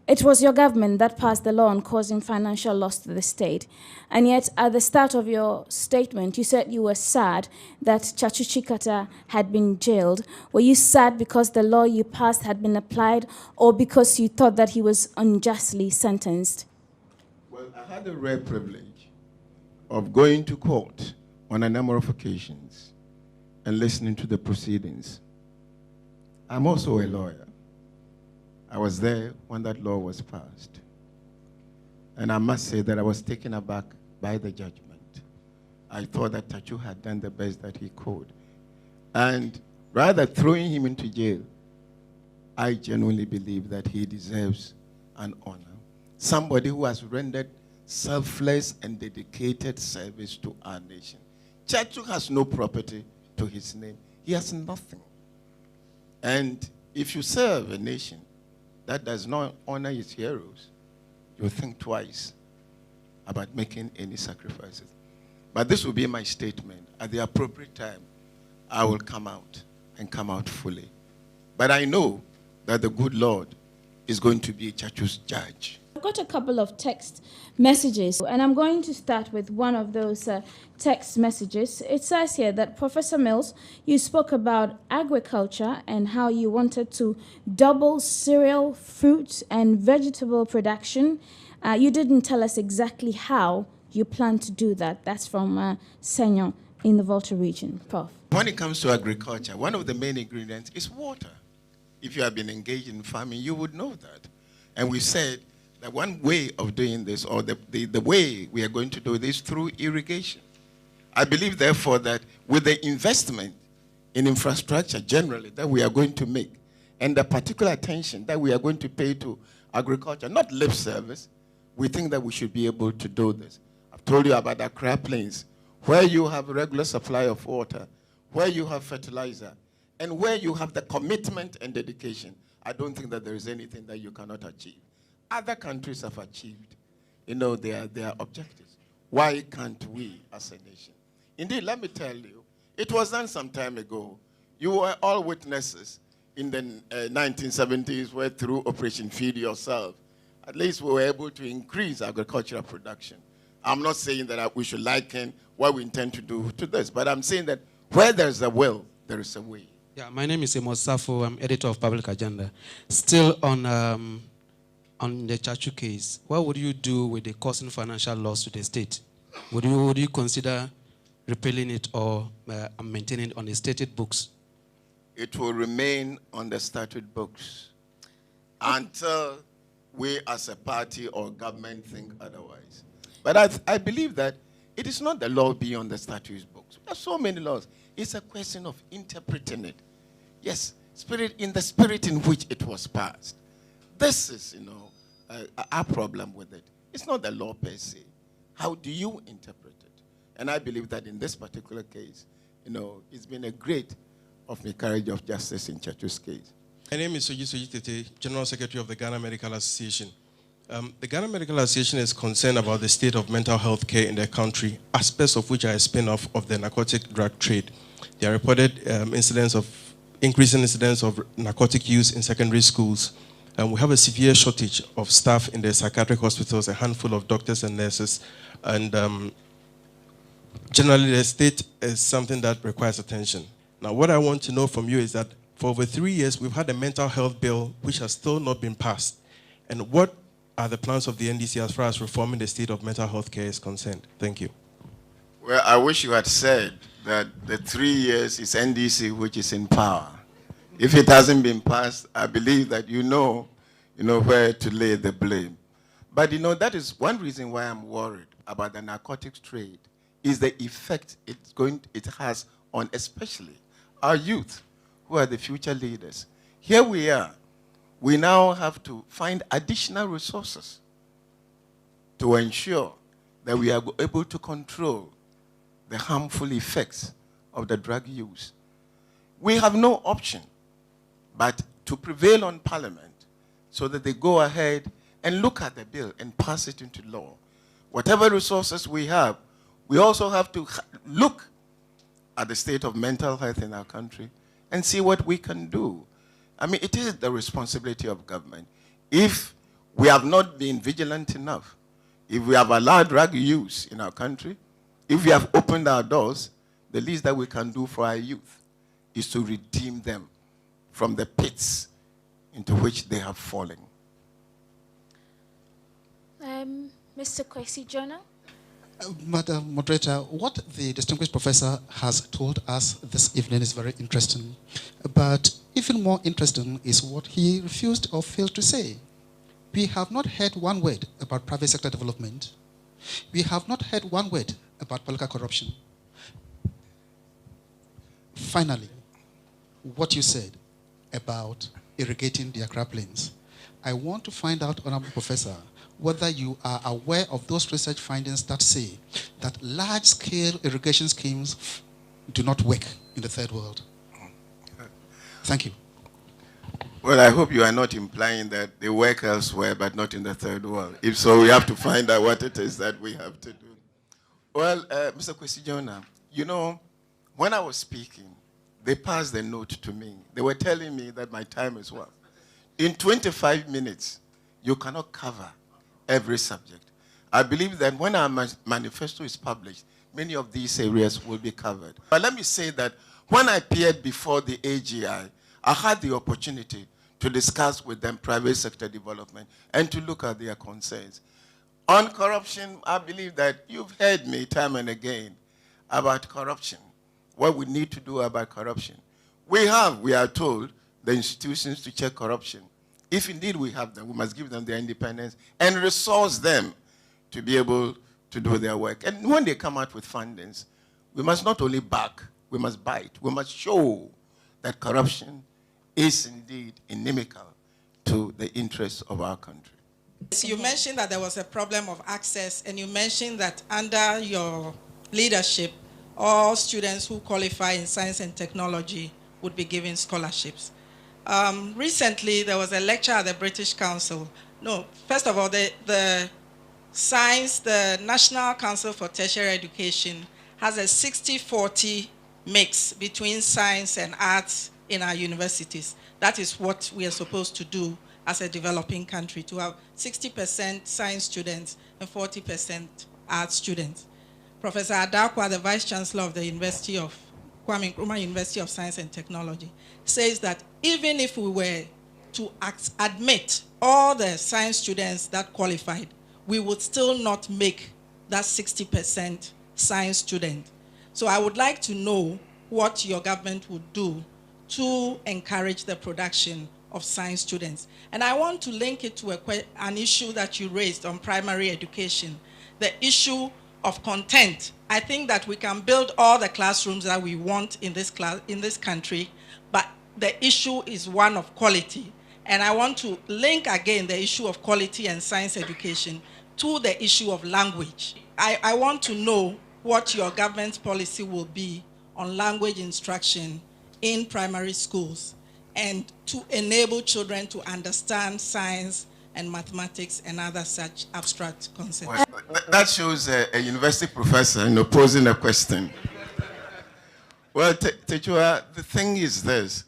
It was your government that passed the law on causing financial loss to the state. And yet, at the start of your statement, you said you were sad that Chachu Chikata had been jailed. Were you sad because the law you passed had been applied, or because you thought that he was unjustly sentenced? Well, I had the rare privilege of going to court on a number of occasions. and listening to the proceedings. I'm also a lawyer. I was there when that law was passed. And I must say that I was taken aback by the judgment. I thought that Tachu had done the best that he could. And rather throwing him into jail, I genuinely believe that he deserves an honor. Somebody who has rendered selfless and dedicated service to our nation. Tachu has no property to his name. He has nothing. And if you serve a nation that does not honor its heroes, you think twice about making any sacrifices. But this will be my statement. At the appropriate time, I will come out and come out fully. But I know that the good Lord is going to be Tachu's judge. I've got a couple of text messages, and I'm going to start with one of those text messages. It says here that, Professor Mills, you spoke about agriculture and how you wanted to double cereal, fruit, and vegetable production. You didn't tell us exactly how you plan to do that. That's from Senyo in the Volta region. Prof. When it comes to agriculture, one of the main ingredients is water. If you have been engaged in farming, you would know that. And we said that one way of doing this, or the way we are going to do this, through irrigation. I believe, therefore, that with the investment in infrastructure generally that we are going to make, and the particular attention that we are going to pay to agriculture, not lip service, we think that we should be able to do this. I've told you about the Accra Plains, where you have a regular supply of water, where you have fertilizer, and where you have the commitment and dedication. I don't think that there is anything that you cannot achieve. Other countries have achieved, their objectives. Why can't we as a nation? Indeed, let me tell you, it was done some time ago. You were all witnesses in the 1970s, where through Operation Feed Yourself, at least we were able to increase agricultural production. I'm not saying that we should liken what we intend to do to this, but I'm saying that where there's a will, there is a way. Yeah, my name is Amos Safo. I'm editor of Public Agenda. Still on the Tachu case, what would you do with the causing financial loss to the state? Would you consider repealing it or maintaining it on the stated books? It will remain on the statute books until we as a party or government think otherwise. But I believe that it is not the law beyond the statute books. There are so many laws. It's a question of interpreting it. Yes, in the spirit in which it was passed. This is, our problem with it. It's not the law per se. How do you interpret it? And I believe that in this particular case, it's been a great of miscarriage of justice in Tachu's case. My name is Soji Tete, General Secretary of the Ghana Medical Association. The Ghana Medical Association is concerned about the state of mental health care in the country, aspects of which are a spin-off of the narcotic drug trade. There are reported increasing incidents of narcotic use in secondary schools. We have a severe shortage of staff in the psychiatric hospitals, a handful of doctors and nurses, and generally the state is something that requires attention. Now, what I want to know from you is that for over 3 years, we've had a mental health bill which has still not been passed. And what are the plans of the NDC as far as reforming the state of mental health care is concerned? Thank you. Well, I wish you had said that the 3 years is NDC which is in power. If it hasn't been passed, I believe that you know where to lay the blame. But that is one reason why I'm worried about the narcotics trade, is the effect it has on especially our youth, who are the future leaders. Here we are. We now have to find additional resources to ensure that we are able to control the harmful effects of the drug use. We have no option but to prevail on Parliament so that they go ahead and look at the bill and pass it into law. Whatever resources we have, we also have to look at the state of mental health in our country and see what we can do. I mean, it is the responsibility of government. If we have not been vigilant enough, if we have allowed drug use in our country, if we have opened our doors, the least that we can do for our youth is to redeem them from the pits into which they have fallen. Mr. Kwesi Jonah? Madam Moderator, what the distinguished professor has told us this evening is very interesting. But even more interesting is what he refused or failed to say. We have not heard one word about private sector development. We have not heard one word about political corruption. Finally, what you said about irrigating the Accra Plains. I want to find out, Honorable Professor, whether you are aware of those research findings that say that large-scale irrigation schemes do not work in the third world. Thank you. Well, I hope you are not implying that they work elsewhere, but not in the third world. If so, we have to find out what it is that we have to do. Well, Mr. Kwesi Jonah, you know, when I was speaking, they passed the note to me. They were telling me that my time is up. In 25 minutes, you cannot cover every subject. I believe that when our manifesto is published, many of these areas will be covered. But let me say that when I appeared before the AGI, I had the opportunity to discuss with them private sector development and to look at their concerns. On corruption, I believe that you've heard me time and again about corruption, what we need to do about corruption. We are told, the institutions to check corruption. If indeed we have them, we must give them their independence and resource them to be able to do their work. And when they come out with fundings, we must not only back, we must bite. We must show that corruption is indeed inimical to the interests of our country. So you mentioned that there was a problem of access, and you mentioned that under your leadership, all students who qualify in science and technology would be given scholarships. Recently, there was a lecture at the British Council. No, first of all, the National Council for Tertiary Education has a 60-40 mix between science and arts in our universities. That is what we are supposed to do as a developing country, to have 60% science students and 40% arts students. Professor Adakwa, the Vice Chancellor of the University of Kwame Nkrumah University of Science and Technology, says that even if we were to admit all the science students that qualified, we would still not make that 60% science student. So I would like to know what your government would do to encourage the production of science students. And I want to link it to an issue that you raised on primary education, the issue of content. I think that we can build all the classrooms that we want in this country, but the issue is one of quality. And I want to link again the issue of quality and science education to the issue of language. I want to know what your government's policy will be on language instruction in primary schools and to enable children to understand science and mathematics and other such abstract concepts. Well, that shows a university professor posing a question. Well, Tejua, the thing is this.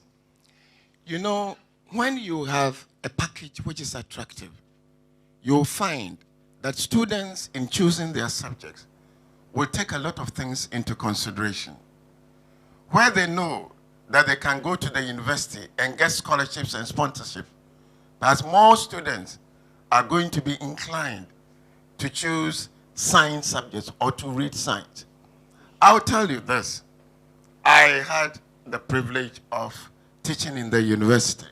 You know, when you have a package which is attractive, you'll find that students in choosing their subjects will take a lot of things into consideration. Where they know that they can go to the university and get scholarships and sponsorship, as more students are going to be inclined to choose science subjects or to read science. I'll tell you this. I had the privilege of teaching in the university.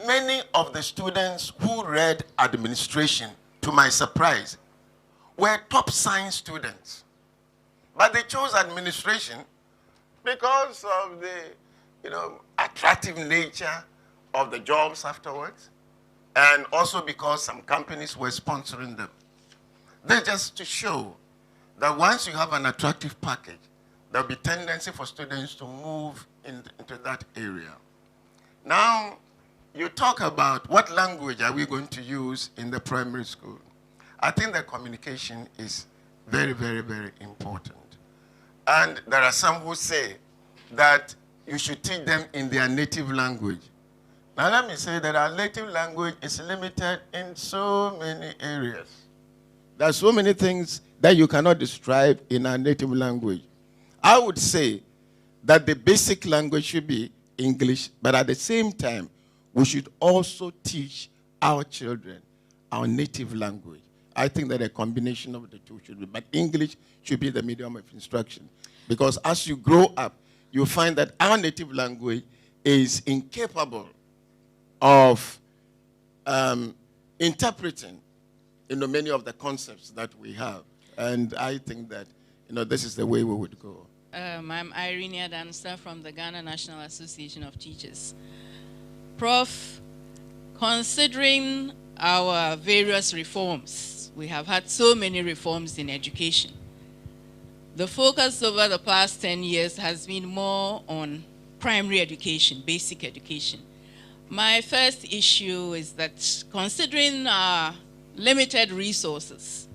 Many of the students who read administration, to my surprise, were top science students. But they chose administration because of the attractive nature of the jobs afterwards, and also because some companies were sponsoring them. That's just to show that once you have an attractive package, there'll be tendency for students to move into that area. Now, you talk about what language are we going to use in the primary school. I think that communication is very, very, very important. And there are some who say that you should teach them in their native language. Now let me say that our native language is limited in so many areas. There are so many things that you cannot describe in our native language. I would say that the basic language should be English, but at the same time, we should also teach our children our native language. I think that a combination of the two should be, but English should be the medium of instruction. Because as you grow up, you find that our native language is incapable of interpreting, many of the concepts that we have. And I think that, this is the way we would go. I'm Irene Adansa from the Ghana National Association of Teachers. Prof, considering our various reforms, we have had so many reforms in education. The focus over the past 10 years has been more on primary education, basic education. My first issue is that considering our limited resources,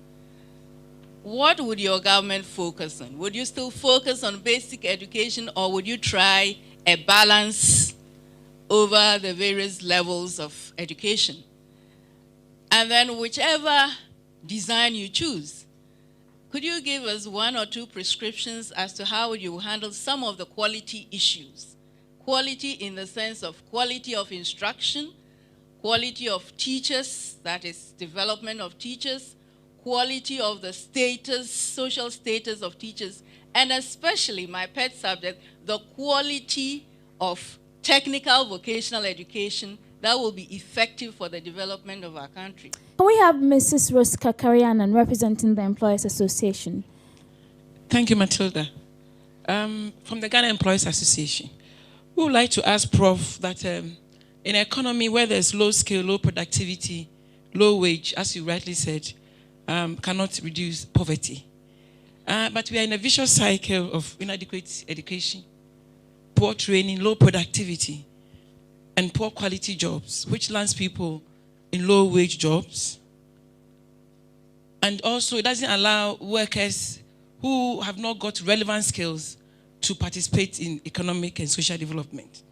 what would your government focus on? Would you still focus on basic education, or would you try a balance over the various levels of education? And then whichever design you choose, could you give us 1 or 2 prescriptions as to how you handle some of the quality issues? Quality in the sense of quality of instruction, quality of teachers, that is development of teachers, quality of the status, social status of teachers, and especially my pet subject, the quality of technical vocational education that will be effective for the development of our country. Can we have Mrs. Rose Kakarianan representing the Employers Association? Thank you, Matilda. From the Ghana Employers Association, we would like to ask Prof that in an economy where there's low skill, low productivity, low wage, as you rightly said, cannot reduce poverty. But we are in a vicious cycle of inadequate education, poor training, low productivity, and poor quality jobs, which lands people in low wage jobs. And also it doesn't allow workers who have not got relevant skills to participate in economic and social development.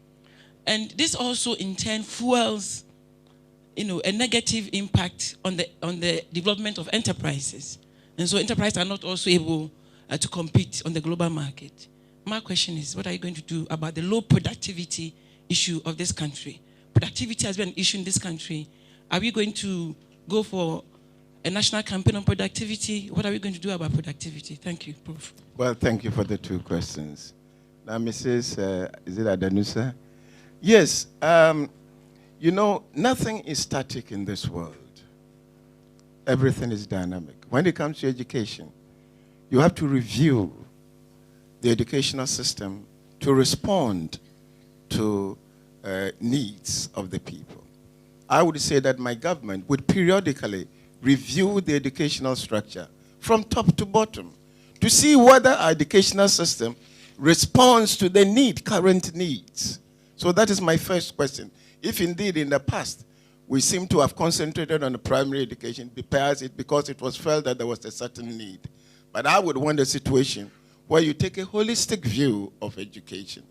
And this also in turn fuels a negative impact on the development of enterprises. And so enterprises are not also able to compete on the global market. My question is, what are you going to do about the low productivity issue of this country? Productivity has been an issue in this country. Are we going to go for a national campaign on productivity? What are we going to do about productivity? Thank you, Prof. Well, thank you for the 2 questions. Now, Mrs. Is it Adanusa? Yes. Nothing is static in this world. Everything is dynamic. When it comes to education, you have to review the educational system to respond to needs of the people. I would say that my government would periodically review the educational structure from top to bottom to see whether our educational system responds to the current needs. So that is my first question. If indeed in the past we seem to have concentrated on the primary education because it was felt that there was a certain need. But I would want a situation where you take a holistic view of education.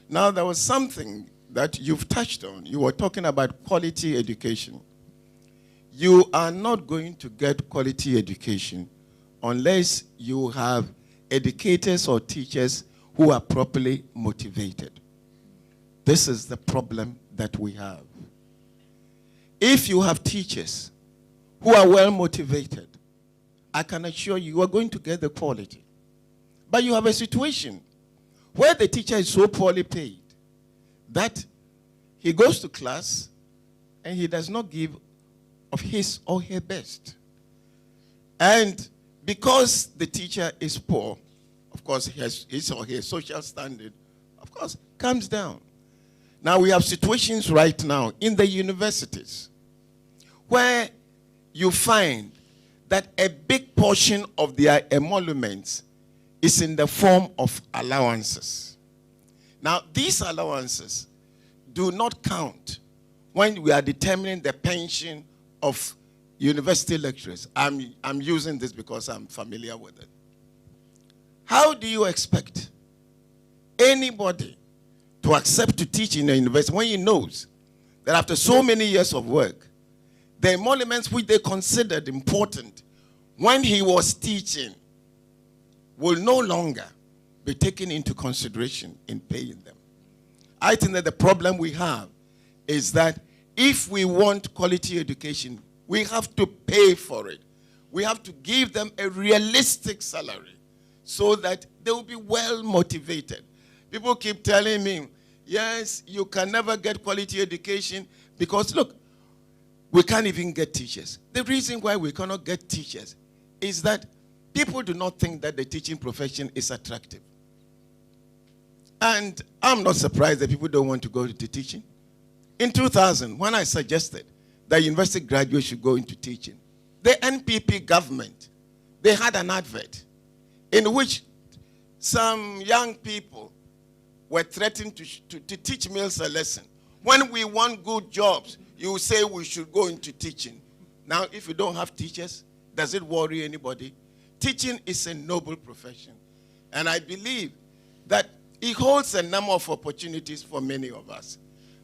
Now, there was something that you've touched on. You were talking about quality education. You are not going to get quality education unless you have educators or teachers who are properly motivated. This is the problem that we have. If you have teachers who are well motivated, I can assure you are going to get the quality. But you have a situation where the teacher is so poorly paid that he goes to class and he does not give of his or her best. And because the teacher is poor, of course, his or her social standard, of course, comes down. Now, we have situations right now in the universities where you find that a big portion of their emoluments is in the form of allowances. Now, these allowances do not count when we are determining the pension of university lecturers. I'm using this because I'm familiar with it. How do you expect anybody to accept to teach in a university when he knows that after so many years of work, the emoluments which they considered important when he was teaching will no longer be taken into consideration in paying them? I think that the problem we have is that if we want quality education, we have to pay for it. We have to give them a realistic salary so that they will be well motivated. People keep telling me, yes, you can never get quality education because, look, we can't even get teachers. The reason why we cannot get teachers is that people do not think that the teaching profession is attractive. And I'm not surprised that people don't want to go into teaching. In 2000, when I suggested that university graduates should go into teaching, the NPP government, they had an advert in which some young people were threatened to teach males a lesson. When we want good jobs, you say we should go into teaching. Now, if you don't have teachers, does it worry anybody? Teaching is a noble profession. And I believe that it holds a number of opportunities for many of us.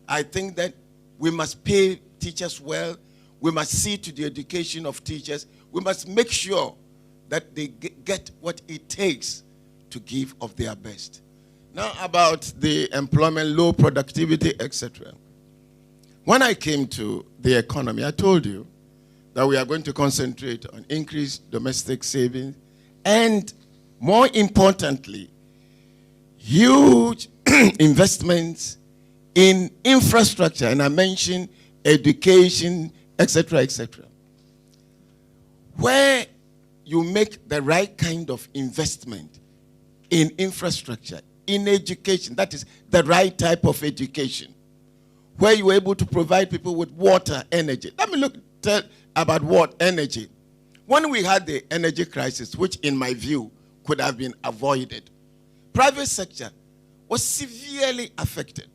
I think that we must pay teachers well. We must see to the education of teachers. We must make sure that they get what it takes to give of their best. Now about the employment, low productivity, etc. When I came to the economy, I told you that we are going to concentrate on increased domestic savings and, more importantly, huge investments in infrastructure. And I mentioned education, etc., etc. Where you make the right kind of investment in infrastructure, in education, that is the right type of education, where you're able to provide people with water, energy. Let me tell about what energy. When we had the energy crisis, which in my view could have been avoided, private sector was severely affected.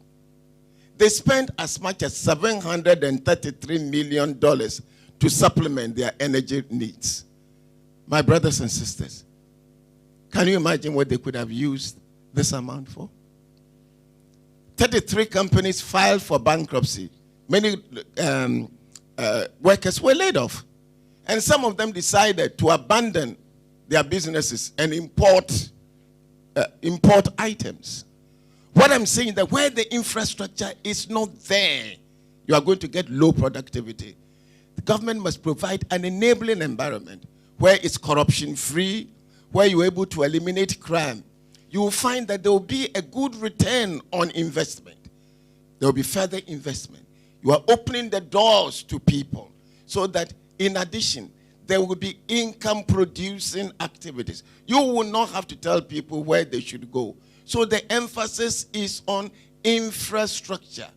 They spent as much as $733 million to supplement their energy needs. My brothers and sisters, can you imagine what they could have used this amount for? 33 companies filed for bankruptcy. Many workers were laid off. And some of them decided to abandon their businesses and import items. What I'm saying is that where the infrastructure is not there, you are going to get low productivity. The government must provide an enabling environment where it's corruption-free, where you're able to eliminate crime. You will find that there will be a good return on investment. There will be further investment. You are opening the doors to people so that, in addition, there will be income-producing activities. You will not have to tell people where they should go. So the emphasis is on infrastructure.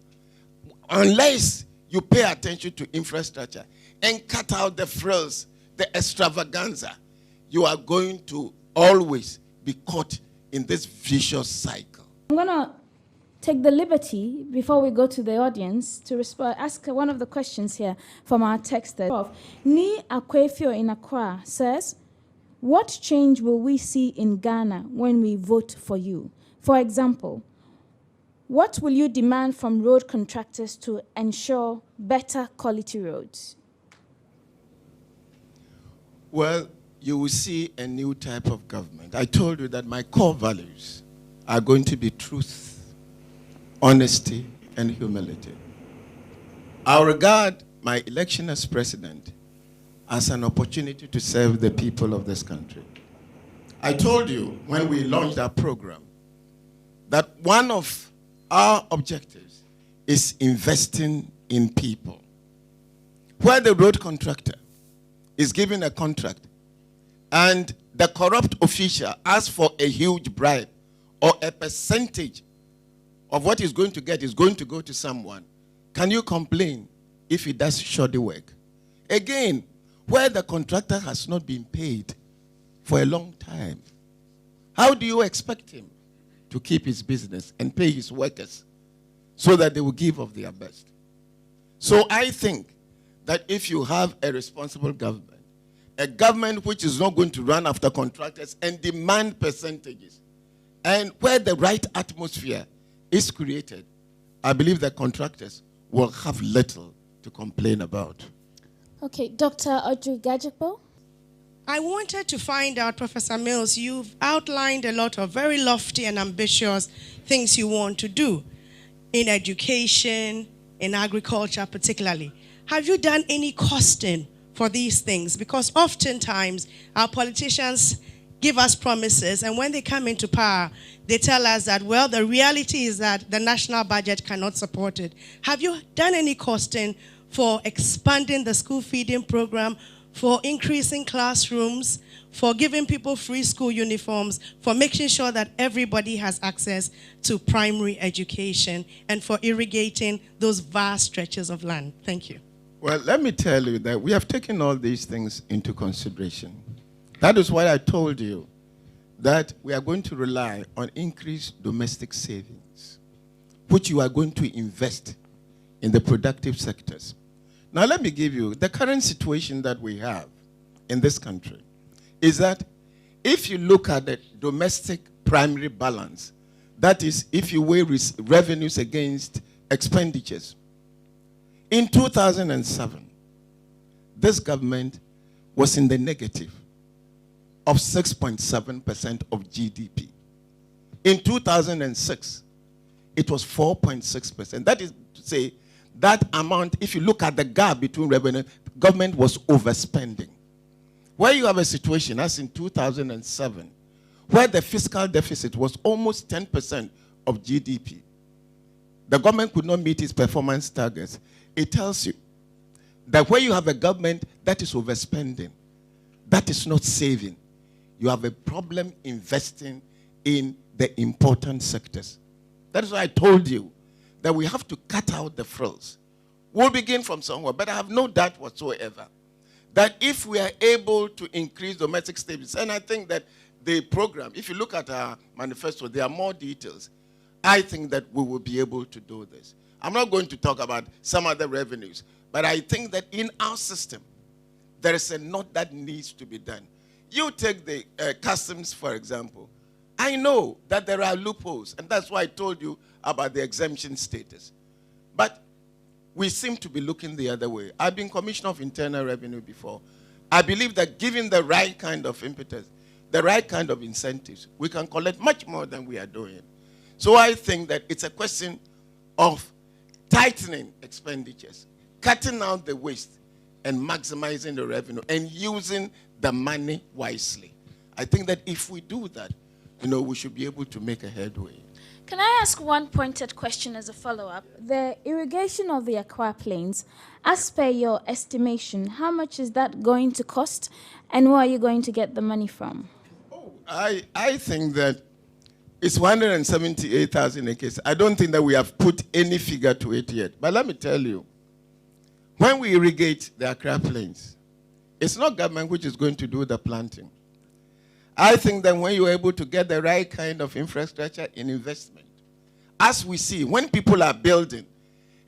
Unless you pay attention to infrastructure and cut out the frills, the extravaganza, you are going to always be caught in this vicious cycle. I'm going to take the liberty, before we go to the audience, to ask one of the questions here from our texter. Prof. Ni Akwefio in Accra says, what change will we see in Ghana when we vote for you? For example, what will you demand from road contractors to ensure better quality roads? Well, you will see a new type of government. I told you that my core values are going to be truth, honesty, and humility. I regard my election as president as an opportunity to serve the people of this country. I told you when we launched our program that one of our objectives is investing in people. Where the road contractor is given a contract and the corrupt official asks for a huge bribe or a percentage of what he's going to get is going to go to someone, can you complain if he does shoddy work? Again, where the contractor has not been paid for a long time, how do you expect him to keep his business and pay his workers so that they will give of their best? So I think that if you have a responsible government, a government which is not going to run after contractors and demand percentages, and where the right atmosphere is created, I believe that contractors will have little to complain about. Okay, Dr. Audrey Gajipo. I wanted to find out, Professor Mills, you've outlined a lot of very lofty and ambitious things you want to do in education, in agriculture particularly. Have you done any costing for these things? Because oftentimes our politicians give us promises, and when they come into power, they tell us that, well, the reality is that the national budget cannot support it. Have you done any costing for expanding the school feeding program, for increasing classrooms, for giving people free school uniforms, for making sure that everybody has access to primary education, and for irrigating those vast stretches of land? Thank you. Well, let me tell you that we have taken all these things into consideration. That is why I told you that we are going to rely on increased domestic savings, which you are going to invest in the productive sectors. Now, let me give you the current situation that we have in this country is that if you look at the domestic primary balance, that is, if you weigh revenues against expenditures, in 2007, this government was in the negative of 6.7% of GDP. In 2006, it was 4.6%. That is to say, that amount, if you look at the gap between revenue, government was overspending. Where you have a situation, as in 2007, where the fiscal deficit was almost 10% of GDP, the government could not meet its performance targets. It tells you that where you have a government that is overspending, that is not saving, you have a problem investing in the important sectors. That is why I told you that we have to cut out the frills. We'll begin from somewhere, but I have no doubt whatsoever that if we are able to increase domestic stability, and I think that the program, if you look at our manifesto, there are more details. I think that we will be able to do this. I'm not going to talk about some other revenues, but I think that in our system, there is a lot that needs to be done. You take the customs, for example. I know that there are loopholes, and that's why I told you about the exemption status. But we seem to be looking the other way. I've been Commissioner of Internal Revenue before. I believe that given the right kind of impetus, the right kind of incentives, we can collect much more than we are doing. So I think that it's a question of tightening expenditures, cutting out the waste, and maximizing the revenue, and using the money wisely. I think that if we do that, we should be able to make a headway. Can I ask one pointed question as a follow-up? The irrigation of the Accra Plains, as per your estimation, how much is that going to cost, and where are you going to get the money from? I think that it's 178,000 acres. I don't think that we have put any figure to it yet. But let me tell you, when we irrigate the Accra Plains, it's not government which is going to do the planting. I think that when you're able to get the right kind of infrastructure and investment, as we see, when people are building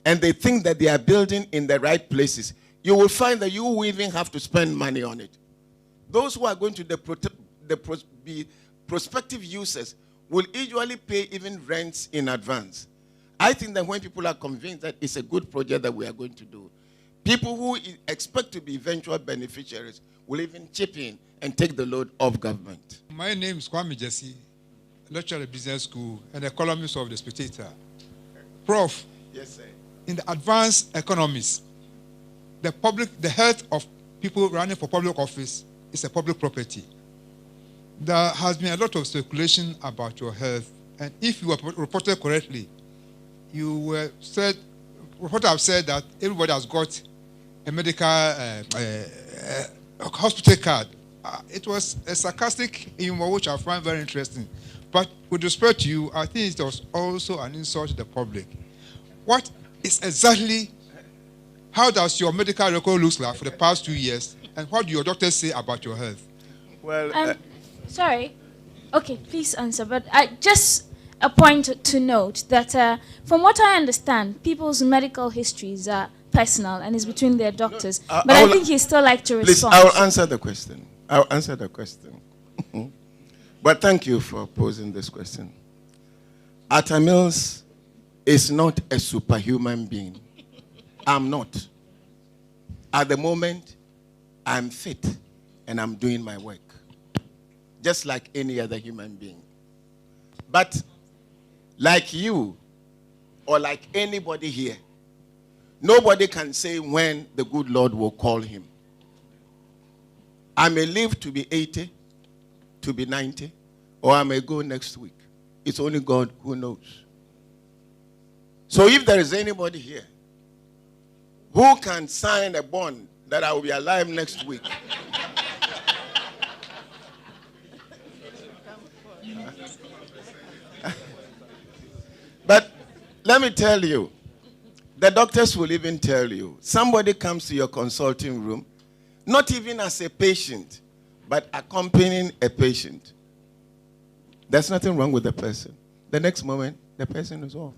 and they think that they are building in the right places, you will find that you will even have to spend money on it. Those who are going to be prospective users will usually pay even rents in advance. I think that when people are convinced that it's a good project that we are going to do, people who expect to be eventual beneficiaries will even chip in and take the load off government. My name is Kwame Jesse, lecturer at business school and a columnist of The Spectator. Prof, yes, sir. In the advanced economies, the health of people running for public office is a public property. There has been a lot of speculation about your health, and if you were reported correctly, reporters have said that everybody has got a medical hospital card. It was a sarcastic humor which I find very interesting. But with respect to you, I think it was also an insult to the public. What is exactly, how does your medical record look like for the past 2 years? And what do your doctors say about your health? Well, sorry. Okay, please answer. But just a point to note that from what I understand, people's medical histories are personal and is between their doctors. But I think you still like to respond. Please, I'll answer the question. But thank you for posing this question. Atta Mills is not a superhuman being. I'm not. At the moment, I'm fit and I'm doing my work, just like any other human being. But like you or like anybody here, nobody can say when the good Lord will call him. I may live to be 80, to be 90, or I may go next week. It's only God who knows. So if there is anybody here who can sign a bond that I will be alive next week, but let me tell you, the doctors will even tell you, somebody comes to your consulting room, not even as a patient, but accompanying a patient. There's nothing wrong with the person. The next moment, the person is off.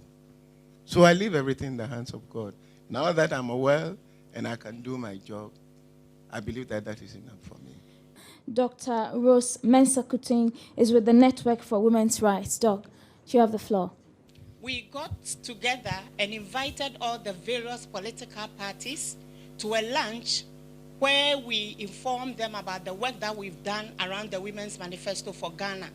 So I leave everything in the hands of God. Now that I'm well and I can do my job, I believe that that is enough for me. Dr. Rose Mensah-Kuting is with the Network for Women's Rights. Doc, you have the floor. We got together and invited all the various political parties to a lunch where we informed them about the work that we've done around the Women's Manifesto for Ghana.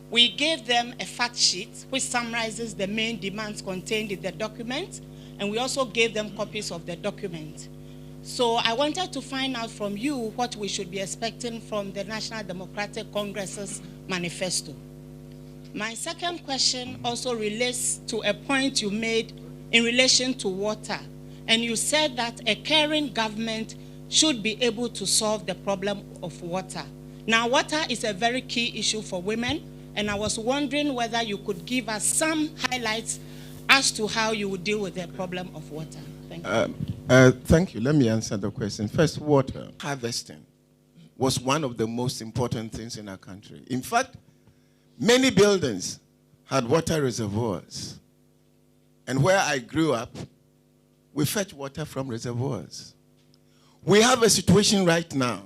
We gave them a fact sheet which summarizes the main demands contained in the document, and we also gave them copies of the document. So I wanted to find out from you what we should be expecting from the National Democratic Congress's manifesto. My second question also relates to a point you made in relation to water. And you said that a caring government should be able to solve the problem of water. Now, water is a very key issue for women, and I was wondering whether you could give us some highlights as to how you would deal with the problem of water. Thank you. Thank you. Let me answer the question. First, water harvesting was one of the most important things in our country. In fact, many buildings had water reservoirs. And where I grew up, we fetch water from reservoirs. We have a situation right now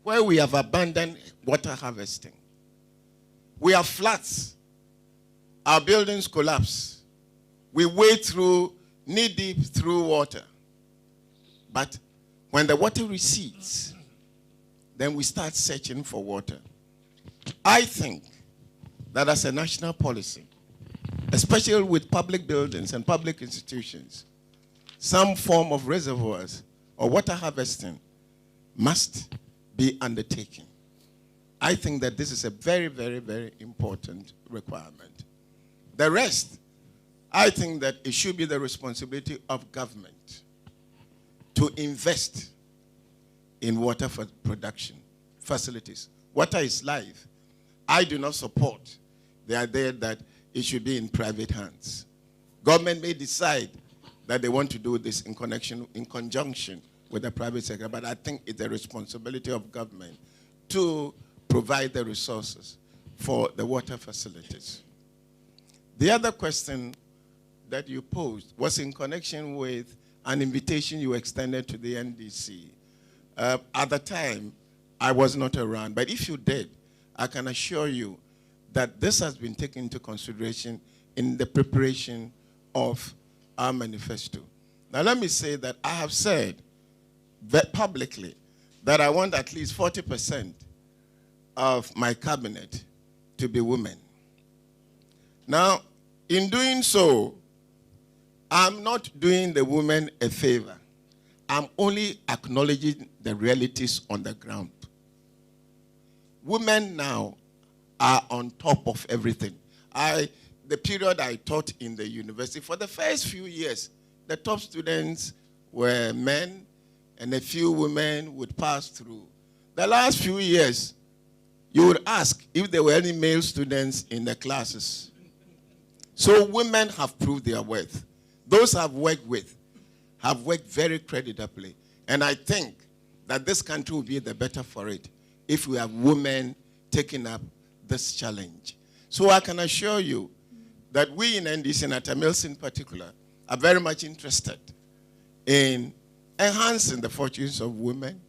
where we have abandoned water harvesting. We have floods. Our buildings collapse. We wade through, knee-deep through water. But when the water recedes, then we start searching for water. I think that as a national policy, especially with public buildings and public institutions, some form of reservoirs or water harvesting must be undertaken. I think that this is a very, very, very important requirement. The rest, I think that it should be the responsibility of government to invest in water for production facilities. Water is life. I do not support the idea that it should be in private hands. Government may decide that they want to do this in conjunction with the private sector, but I think it's the responsibility of government to provide the resources for the water facilities. The other question that you posed was in connection with an invitation you extended to the NDC. At the time, I was not around, but if you did, I can assure you that this has been taken into consideration in the preparation of our manifesto. Now let me say that I have said that publicly that I want at least 40% of my cabinet to be women. Now, in doing so, I'm not doing the women a favor. I'm only acknowledging the realities on the ground. Women now are on top of everything. The period I taught in the university, for the first few years, the top students were men, and a few women would pass through. The last few years, you would ask if there were any male students in the classes. So women have proved their worth. Those I've worked with have worked very creditably. And I think that this country will be the better for it if we have women taking up this challenge. So I can assure you that we in NDC, and at Mills in particular, are very much interested in enhancing the fortunes of women,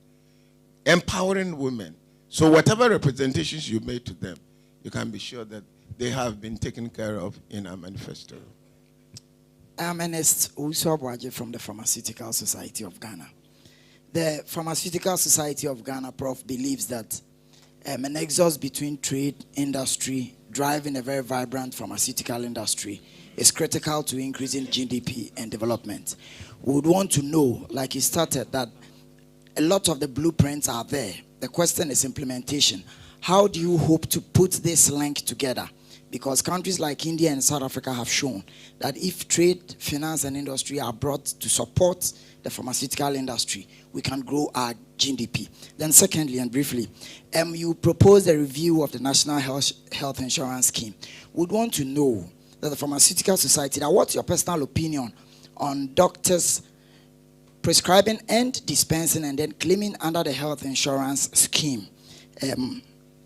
empowering women. So whatever representations you made to them, you can be sure that they have been taken care of in our manifesto. I'm Ernest Usuabuaje from the Pharmaceutical Society of Ghana. The Pharmaceutical Society of Ghana, Prof, believes that an nexus between trade, industry, driving a very vibrant pharmaceutical industry is critical to increasing GDP and development. We would want to know, like you started, that a lot of the blueprints are there, the question is implementation. How do you hope to put this link together? Because countries like India and South Africa have shown that if trade, finance, and industry are brought to support the pharmaceutical industry, we can grow our GDP. Then secondly, and briefly, you proposed a review of the National Health Insurance Scheme. We'd want to know that the Pharmaceutical Society, now what's your personal opinion on doctors prescribing and dispensing and then claiming under the health insurance scheme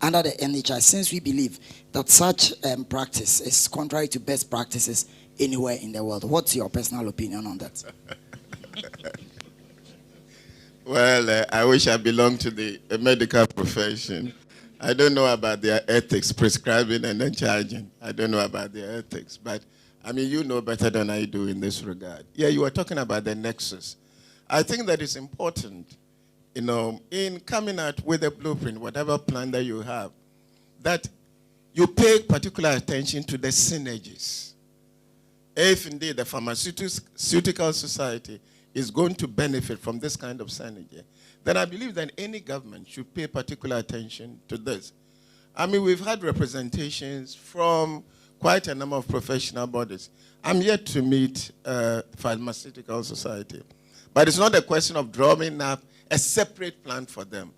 under the NHI, since we believe that such practice is contrary to best practices anywhere in the world? What's your personal opinion on that? Well, I wish I belonged to the medical profession. I don't know about their ethics, prescribing and then charging. I don't know about their ethics. But, I mean, you know better than I do in this regard. Yeah, you were talking about the nexus. I think that it's important, you know, in coming out with a blueprint, whatever plan that you have, that you pay particular attention to the synergies. If indeed the pharmaceutical society is going to benefit from this kind of synergy, then I believe that any government should pay particular attention to this. I mean, we've had representations from quite a number of professional bodies. I'm yet to meet pharmaceutical society. But it's not a question of drawing up a separate plan for them.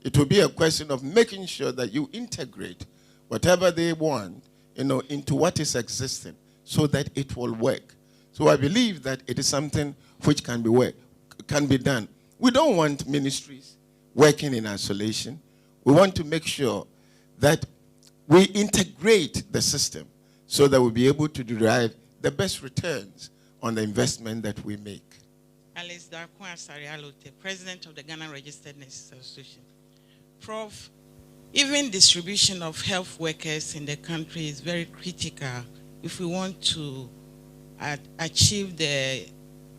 It will be a question of making sure that you integrate whatever they want, you know, into what is existing so that it will work. So I believe that it is something which can be done. We don't want ministries working in isolation. We want to make sure that we integrate the system so that we'll be able to derive the best returns on the investment that we make. Alice Darkwa Sarialote, President of the Ghana Registered Nurses Association. Prof, even distribution of health workers in the country is very critical if we want to achieve the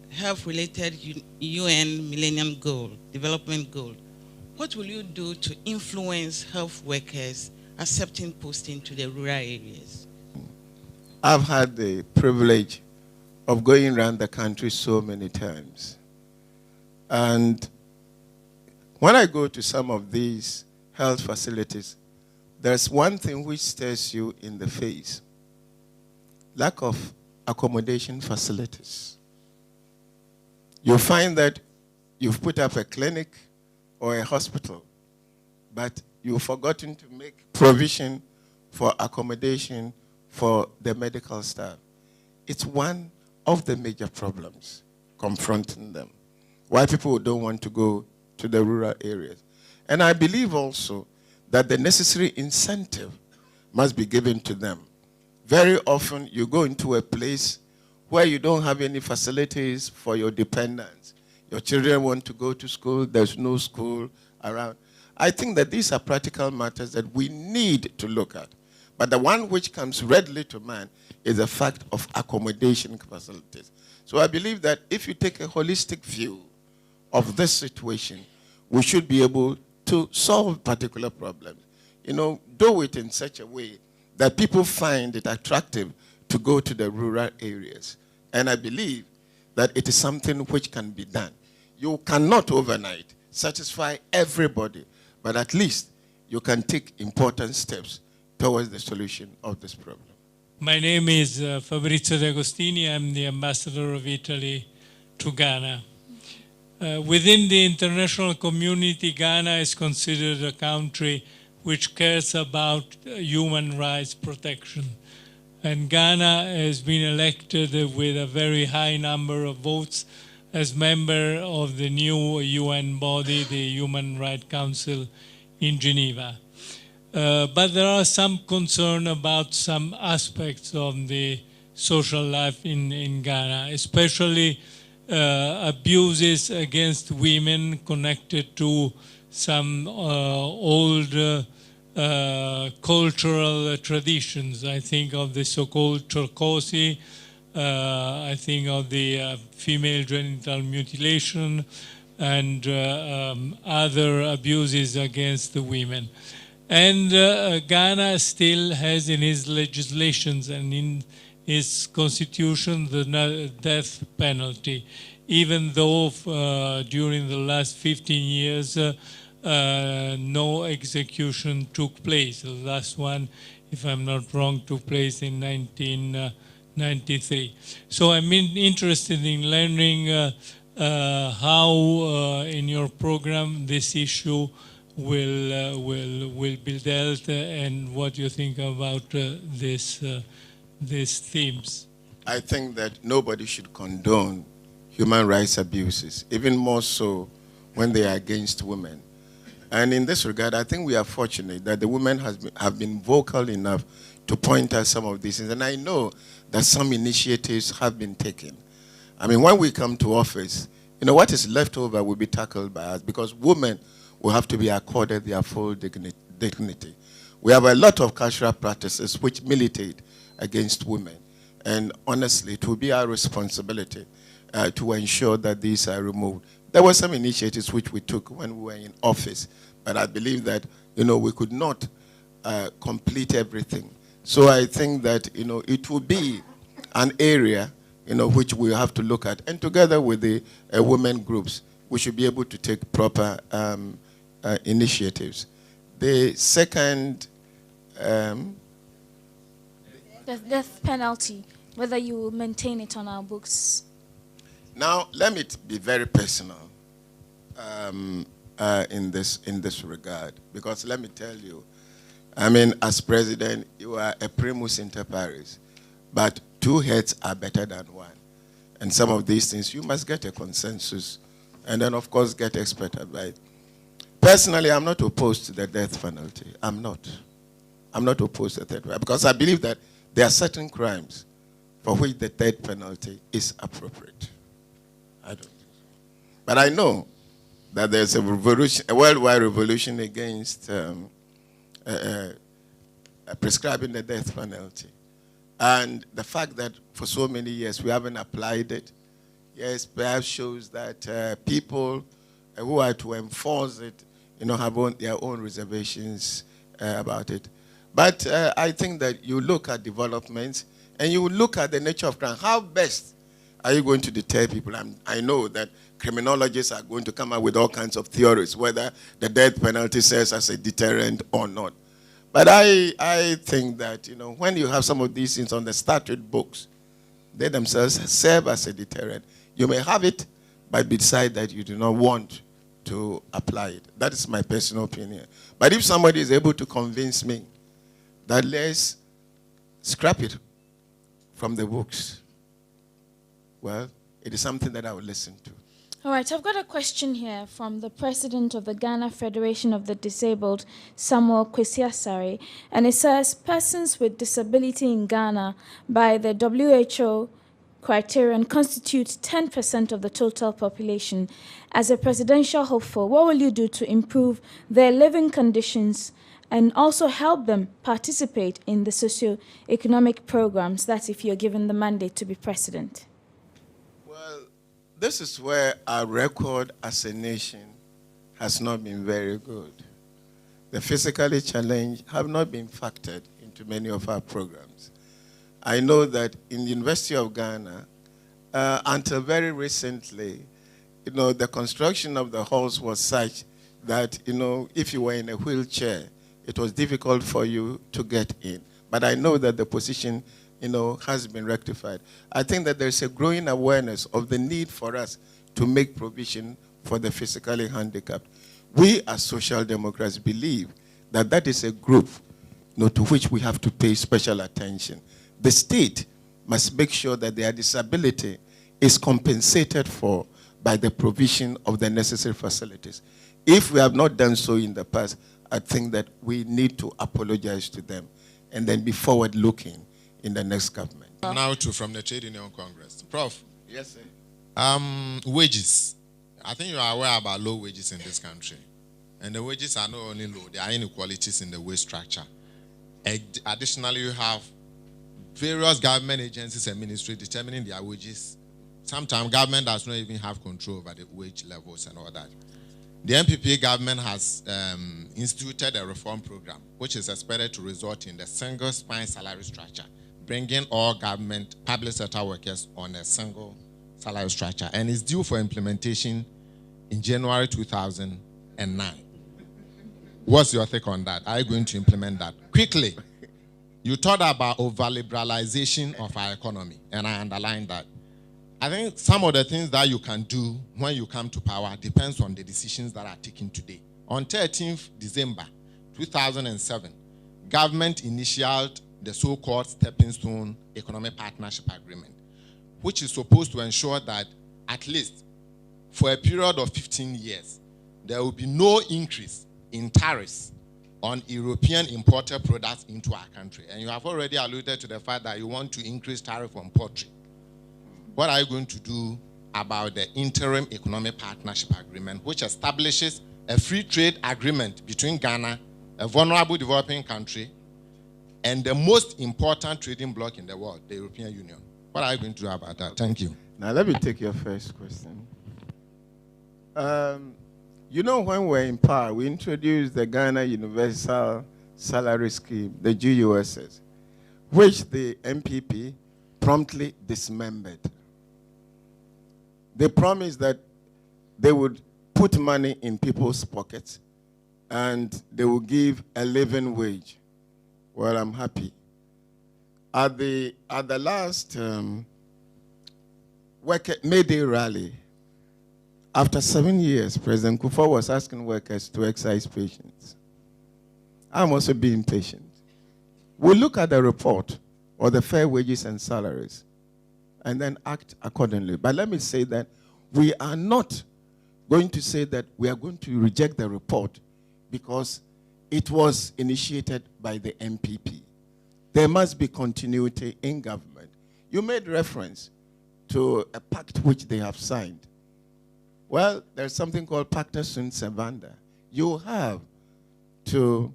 health-related UN Millennium Goal, Development Goal. What will you do to influence health workers accepting posting to the rural areas? I've had the privilege of going around the country so many times. And when I go to some of these health facilities, there's one thing which stares you in the face: lack of accommodation facilities. You'll find that you've put up a clinic or a hospital, but you've forgotten to make provision for accommodation for the medical staff. It's one of the major problems confronting them, why people don't want to go to the rural areas. And I believe also that the necessary incentive must be given to them. Very often you go into a place where you don't have any facilities for your dependents. Your children want to go to school, there's no school around. I think that these are practical matters that we need to look at. But the one which comes readily to mind is the fact of accommodation facilities. So I believe that if you take a holistic view of this situation, we should be able to solve particular problems. You know, do it in such a way that people find it attractive to go to the rural areas. And I believe that it is something which can be done. You cannot overnight satisfy everybody, but at least you can take important steps towards the solution of this problem. My name is Fabrizio D'Agostini. I'm the ambassador of Italy to Ghana. Within the international community, Ghana is considered a country which cares about human rights protection. And Ghana has been elected with a very high number of votes as member of the new UN body, the Human Rights Council in Geneva. But there are some concern about some aspects of the social life in Ghana, especially abuses against women connected to some old cultural traditions. I think of the so-called Chorkosi, I think of the female genital mutilation, and other abuses against the women. And Ghana still has in its legislations and in its constitution the death penalty, even though during the last 15 years no execution took place. The last one, if I'm not wrong, took place in 1993. So I'm interested in learning how in your program this issue will be dealt and what you think about these themes. I think that nobody should condone human rights abuses, even more so when they are against women. And in this regard, I think we are fortunate that the women have been vocal enough to point out some of these things. And I know that some initiatives have been taken. I mean, when we come to office, you know, what is left over will be tackled by us because women will have to be accorded their full dignity. We have a lot of cultural practices which militate against women. And honestly, it will be our responsibility to ensure that these are removed. There were some initiatives which we took when we were in office, but I believe that, you know, we could not complete everything. So I think that, you know, it will be an area, you know, which we have to look at. And together with the women groups, we should be able to take proper initiatives. The second... The death penalty, whether you will maintain it on our books. Now, let me be very personal in this regard, because let me tell you, I mean, as president, you are a primus inter pares, but two heads are better than one. And some of these things, you must get a consensus, and then, of course, get expert advice. Personally, I'm not opposed to the death penalty. I'm not. I'm not opposed to the death penalty, because I believe that there are certain crimes for which the death penalty is appropriate. I don't think so. But I know that there's a revolution, a worldwide revolution against prescribing the death penalty. And the fact that for so many years we haven't applied it, yes, perhaps shows that people who are to enforce it, you know, have their own reservations about it. But I think that you look at developments and you look at the nature of crime. How best are you going to deter people? I know that criminologists are going to come up with all kinds of theories, whether the death penalty serves as a deterrent or not. But I think that, you know, when you have some of these things on the statute books, they themselves serve as a deterrent. You may have it, but decide that you do not want to apply it. That is my personal opinion. But if somebody is able to convince me that let's scrap it from the books, well, it is something that I will listen to. All right, I've got a question here from the president of the Ghana Federation of the Disabled, Samuel Kwesiasare, and it says, persons with disability in Ghana by the WHO criterion constitute 10% of the total population. As a presidential hopeful, what will you do to improve their living conditions and also help them participate in the socio-economic programs? That's if you're given the mandate to be president. This is where our record as a nation has not been very good. The physically challenged have not been factored into many of our programs. I know that in the University of Ghana, until very recently, you know, the construction of the halls was such that, you know, if you were in a wheelchair, it was difficult for you to get in. But I know that the position, you know, has been rectified. I think that there's a growing awareness of the need for us to make provision for the physically handicapped. We as social democrats believe that that is a group, you know, to which we have to pay special attention. The state must make sure that their disability is compensated for by the provision of the necessary facilities. If we have not done so in the past, I think that we need to apologize to them and then be forward-looking in the next government. Now from the Trade Union Congress. Prof. Yes, sir. Wages. I think you are aware about low wages in this country. And the wages are not only low, there are inequalities in the wage structure. Additionally, you have various government agencies and ministries determining their wages. Sometimes government does not even have control over the wage levels and all that. The NPP government has instituted a reform program, which is expected to result in the single spine salary structure, bringing all government public sector workers on a single salary structure, and is due for implementation in January 2009. What's your take on that? Are you going to implement that? Quickly, you talked about over-liberalization of our economy, and I underline that. I think some of the things that you can do when you come to power depends on the decisions that are taken today. On 13th December 2007, government initiated the so-called Stepping Stone Economic Partnership Agreement, which is supposed to ensure that at least for a period of 15 years, there will be no increase in tariffs on European imported products into our country. And you have already alluded to the fact that you want to increase tariff on poultry. What are you going to do about the Interim Economic Partnership Agreement, which establishes a free trade agreement between Ghana, a vulnerable developing country, and the most important trading bloc in the world, the European Union? What are you going to do about that? Thank you. Now, let me take your first question. You know, when we were in power, we introduced the Ghana Universal Salary Scheme, the GUSS, which the MPP promptly dismembered. They promised that they would put money in people's pockets and they would give a living wage. Well, I'm happy. At the last May Day rally, after 7 years, President Kufuor was asking workers to exercise patience. I'm also being patient. We'll look at the report or the fair wages and salaries and then act accordingly. But let me say that we are not going to say that we are going to reject the report because it was initiated by the MPP. There must be continuity in government. You made reference to a pact which they have signed. Well, there's something called Pacta Sunt Servanda. You have to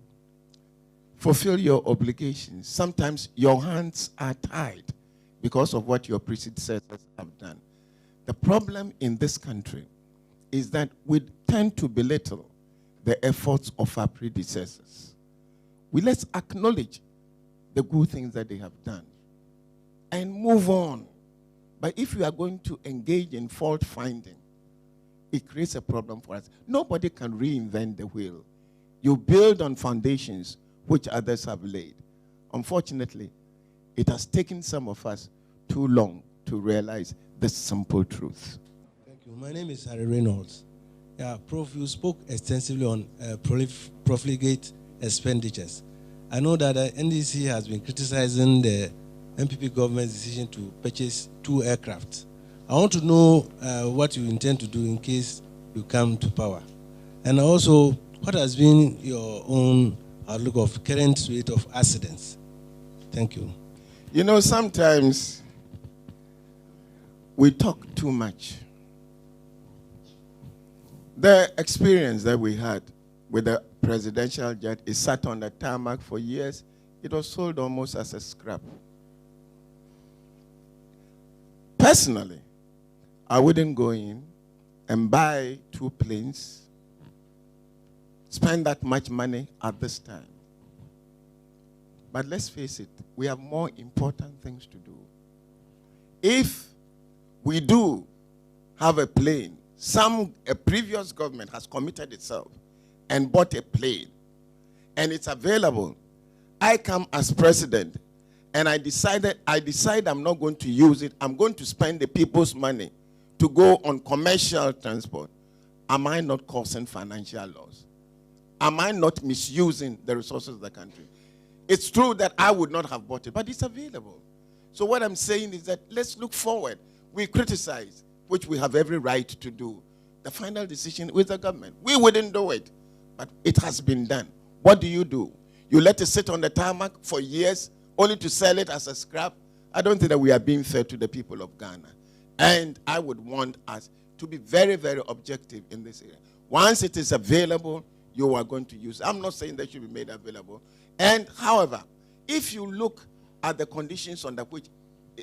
fulfill your obligations. Sometimes your hands are tied because of what your predecessors have done. The problem in this country is that we tend to belittle the efforts of our predecessors. Let's acknowledge the good things that they have done and move on. But if you are going to engage in fault finding, it creates a problem for us. Nobody can reinvent the wheel. You build on foundations which others have laid. Unfortunately, it has taken some of us too long to realize the simple truth. Thank you. My name is Harry Reynolds. Yeah, Prof, you spoke extensively on profligate expenditures. I know that the NDC has been criticizing the MPP government's decision to purchase 2 aircraft. I want to know what you intend to do in case you come to power. And also, what has been your own outlook of current rate of accidents? Thank you. You know, sometimes we talk too much. The experience that we had with the presidential jet, it sat on the tarmac for years. It was sold almost as a scrap. Personally, I wouldn't go in and buy 2 planes, spend that much money at this time. But let's face it, we have more important things to do. If we do have a plane, a previous government has committed itself and bought a plane, and it's available. I come as president, and I decide I'm not going to use it. I'm going to spend the people's money to go on commercial transport. Am I not causing financial loss? Am I not misusing the resources of the country? It's true that I would not have bought it, but it's available. So what I'm saying is that let's look forward. We criticize, which we have every right to do. The final decision with the government. We wouldn't do it, but it has been done. What do? You let it sit on the tarmac for years only to sell it as a scrap? I don't think that we are being fair to the people of Ghana. And I would want us to be very, very objective in this area. Once it is available, you are going to use it. I'm not saying that it should be made available. And however, if you look at the conditions under which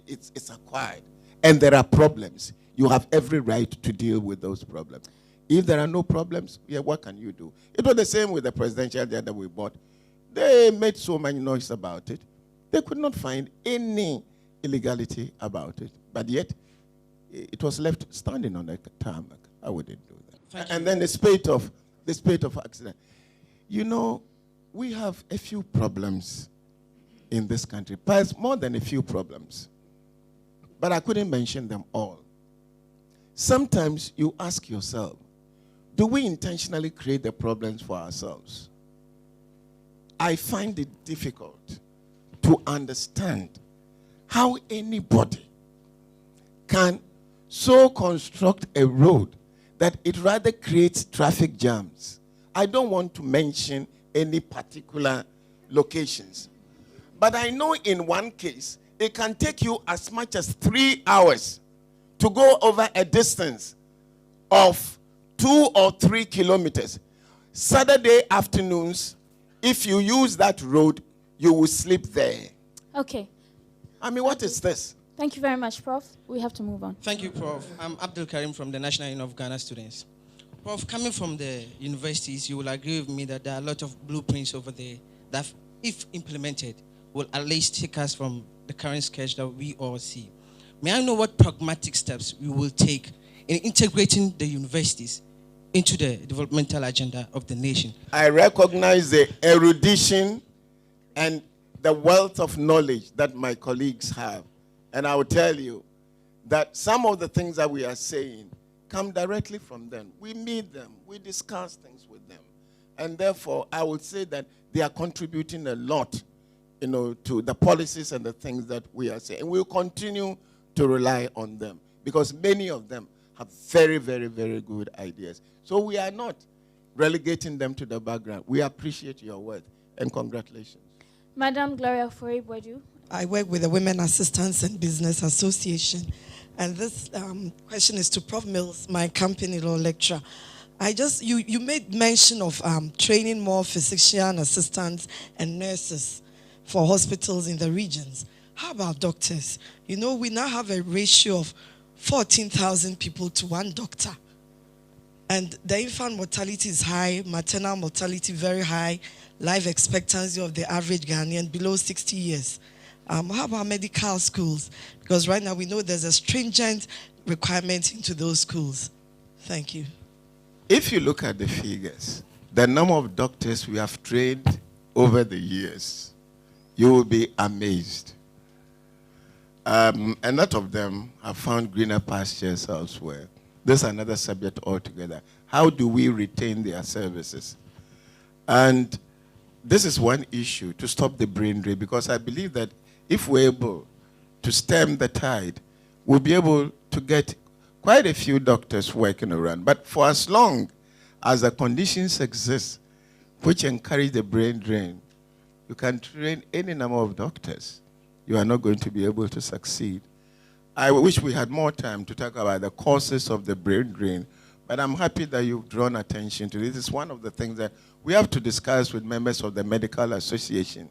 it's acquired, and there are problems, you have every right to deal with those problems. If there are no problems, what can you do? It was the same with the presidential jet that we bought. They made so much noise about it. They could not find any illegality about it. But yet, it was left standing on the tarmac. I wouldn't do that. And then the spate of accident. You know, we have a few problems in this country, perhaps more than a few problems. But I couldn't mention them all. Sometimes you ask yourself, do we intentionally create the problems for ourselves? I find it difficult to understand how anybody can so construct a road that it rather creates traffic jams. I don't want to mention any particular locations. But I know in one case, it can take you as much as 3 hours to go over a distance of 2 or 3 kilometers. Saturday afternoons, if you use that road, you will sleep there. Okay. I mean, what is this? Thank you very much, Prof. We have to move on. Thank you, Prof. I'm Abdul Karim from the National Union of Ghana Students. Prof, coming from the universities, you will agree with me that there are a lot of blueprints over there that, if implemented, will at least take us from the current sketch that we all see. May I know what pragmatic steps we will take in integrating the universities into the developmental agenda of the nation? I recognize the erudition and the wealth of knowledge that my colleagues have. And I will tell you that some of the things that we are saying come directly from them. We meet them. We discuss things with them. And therefore, I would say that they are contributing a lot, to the policies and the things that we are saying. And we'll continue to rely on them because many of them have very, very, very good ideas. So we are not relegating them to the background. We appreciate your work and congratulations. Madam Gloria Foy-Boadu. I work with the Women Assistance and Business Association. And this question is to Prof. Mills, my company law lecturer. You made mention of training more physician assistants and nurses for hospitals in the regions. How about doctors? We now have a ratio of 14,000 people to 1 doctor. And the infant mortality is high, maternal mortality very high, life expectancy of the average Ghanaian below 60 years. How about medical schools? Because right now we know there's a stringent requirement into those schools. Thank you. If you look at the figures, the number of doctors we have trained over the years, you will be amazed. A lot of them have found greener pastures elsewhere. This is another subject altogether. How do we retain their services? And this is one issue to stop the brain drain, because I believe that if we're able to stem the tide, we'll be able to get quite a few doctors working around. But for as long as the conditions exist which encourage the brain drain, you can train any number of doctors. You are not going to be able to succeed. I wish we had more time to talk about the causes of the brain drain, but I'm happy that you've drawn attention to this. It's one of the things that we have to discuss with members of the Medical Association.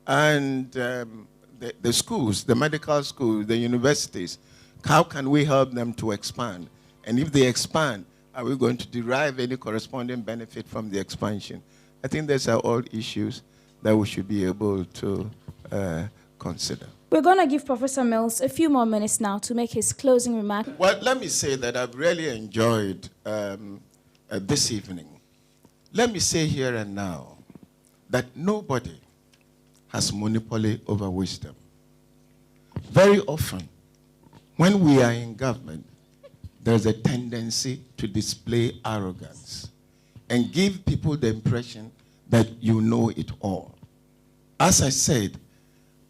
And the schools, the medical schools, the universities, how can we help them to expand? And if they expand, are we going to derive any corresponding benefit from the expansion? I think those are all issues that we should be able to consider. We're going to give Professor Mills a few more minutes now to make his closing remark. Well, let me say that I've really enjoyed this evening. Let me say here and now that nobody has monopoly over wisdom. Very often, when we are in government, there's a tendency to display arrogance and give people the impression that you know it all. As I said,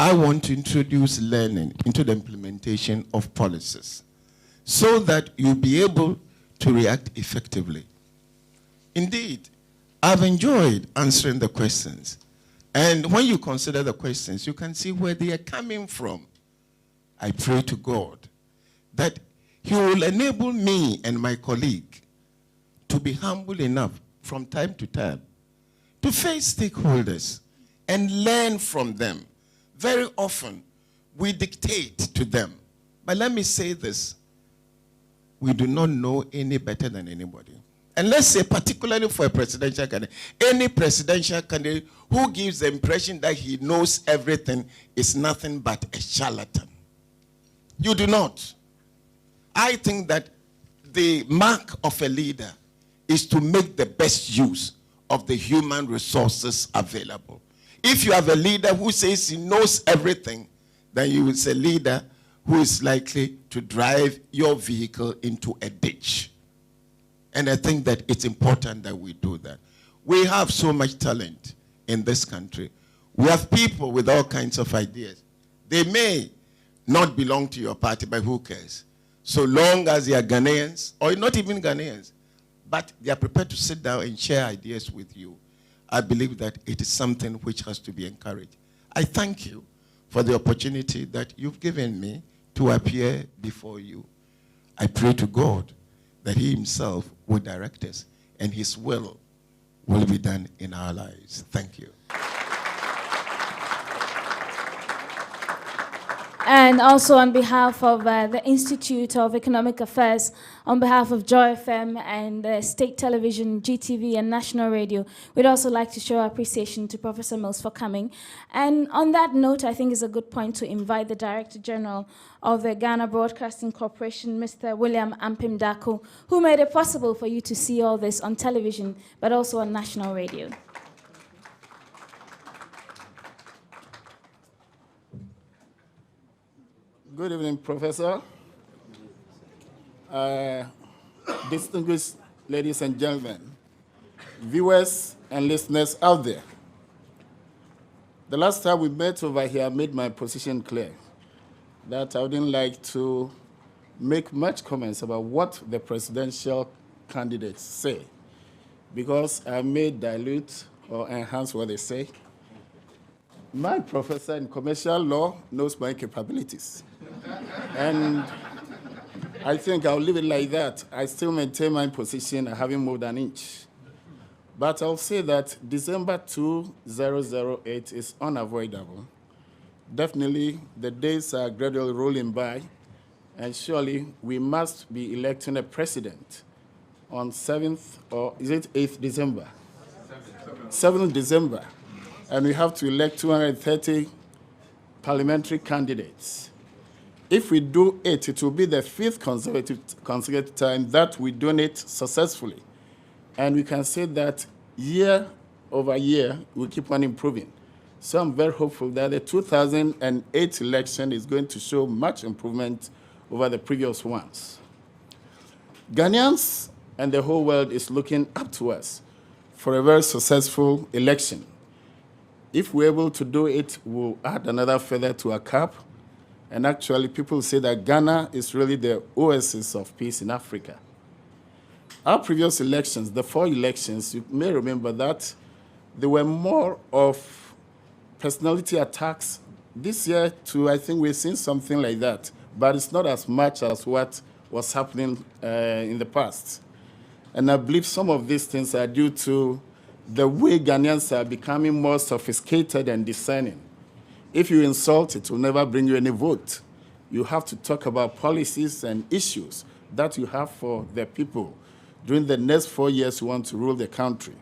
I want to introduce learning into the implementation of policies so that you'll be able to react effectively. Indeed, I've enjoyed answering the questions. And when you consider the questions, you can see where they are coming from. I pray to God that He will enable me and my colleague to be humble enough from time to time to face stakeholders and learn from them. Very often, we dictate to them. But let me say this. We do not know any better than anybody. And let's say, particularly for a presidential candidate, any presidential candidate who gives the impression that he knows everything is nothing but a charlatan. You do not. I think that the mark of a leader is to make the best use of the human resources available. If you have a leader who says he knows everything, then you will say a leader who is likely to drive your vehicle into a ditch. And I think that it's important that we do that. We have so much talent in this country. We have people with all kinds of ideas. They may not belong to your party, but who cares? So long as they are Ghanaians, or not even Ghanaians, but they are prepared to sit down and share ideas with you, I believe that it is something which has to be encouraged. I thank you for the opportunity that you've given me to appear before you. I pray to God that he himself will direct us and his will be done in our lives. Thank you. And also on behalf of the Institute of Economic Affairs, on behalf of Joy FM and State Television, GTV and National Radio, we'd also like to show our appreciation to Professor Mills for coming. And on that note, I think it's a good point to invite the Director General of the Ghana Broadcasting Corporation, Mr. William Ampim Dako, who made it possible for you to see all this on television, but also on national radio. Good evening, Professor. Distinguished ladies and gentlemen, viewers and listeners out there. The last time we met over here, I made my position clear that I wouldn't like to make much comments about what the presidential candidates say, because I may dilute or enhance what they say. My professor in commercial law knows my capabilities. And I think I'll leave it like that. I still maintain my position. I haven't moved an inch. But I'll say that December 2008 is unavoidable. Definitely, the days are gradually rolling by, and surely we must be electing a president on 7th, or is it 8th December? 7th December. And we have to elect 230 parliamentary candidates. If we do it, it will be the 5th consecutive time that we do it successfully. And we can say that year over year, we keep on improving. So I'm very hopeful that the 2008 election is going to show much improvement over the previous ones. Ghanaians and the whole world is looking up to us for a very successful election. If we're able to do it, we'll add another feather to our cap. And actually, people say that Ghana is really the oasis of peace in Africa. Our previous elections, the 4 elections, you may remember that there were more of personality attacks. This year, too, I think we've seen something like that, but it's not as much as what was happening in the past. And I believe some of these things are due to the way Ghanaians are becoming more sophisticated and discerning. If you insult, it will never bring you any vote. You have to talk about policies and issues that you have for the people during the next 4 years you want to rule the country.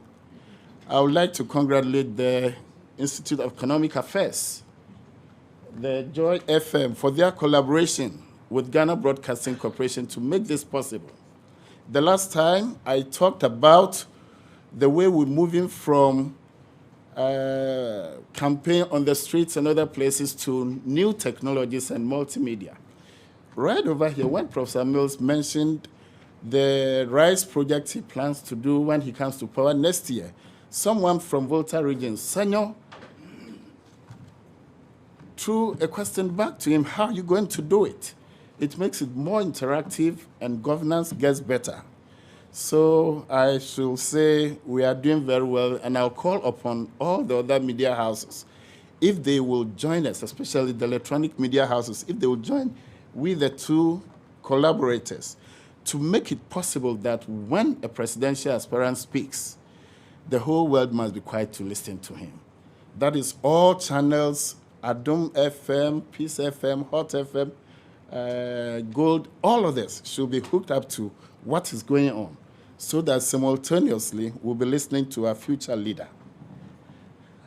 I would like to congratulate the Institute of Economic Affairs, the Joy FM, for their collaboration with Ghana Broadcasting Corporation to make this possible. The last time I talked about the way we're moving from campaign on the streets and other places to new technologies and multimedia. Right over here, when Professor Mills mentioned the RISE project he plans to do when he comes to power next year, someone from Volta region, Sanyo, threw a question back to him, how are you going to do it? It makes it more interactive and governance gets better. So I should say we are doing very well, and I'll call upon all the other media houses, if they will join us, especially the electronic media houses, if they will join with the 2 collaborators to make it possible that when a presidential aspirant speaks, the whole world must be quiet to listen to him. That is all channels, Adom FM, Peace FM, Hot FM, Gold, all of this should be hooked up to what is going on, so that simultaneously we'll be listening to our future leader.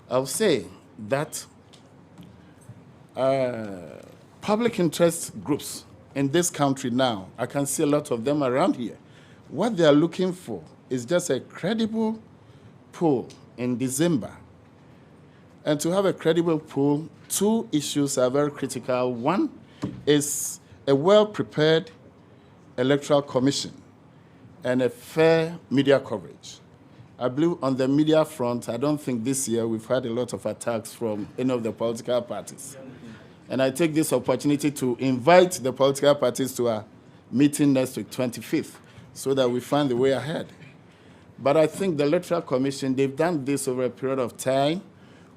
I'll say that public interest groups in this country now, I can see a lot of them around here. What they are looking for is just a credible poll in December. And to have a credible poll, two issues are very critical. One is a well-prepared electoral commission and a fair media coverage. I believe on the media front, I don't think this year we've had a lot of attacks from any of the political parties. And I take this opportunity to invite the political parties to our meeting next week, 25th, so that we find the way ahead. But I think the Electoral Commission, they've done this over a period of time.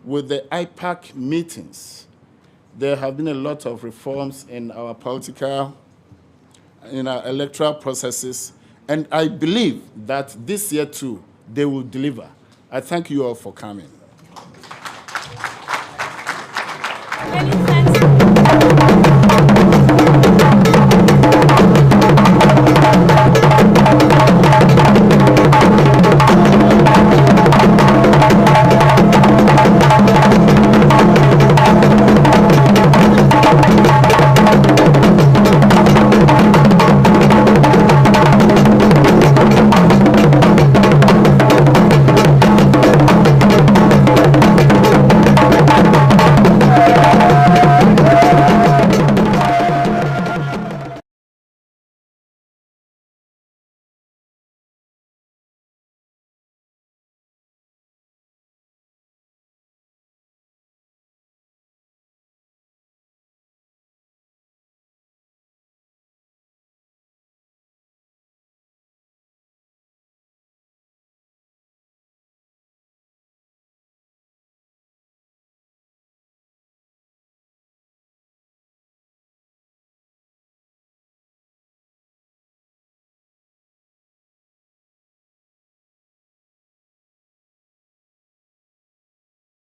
With the IPAC meetings, there have been a lot of reforms in our political, in our electoral processes, and I believe that this year too, they will deliver. I thank you all for coming.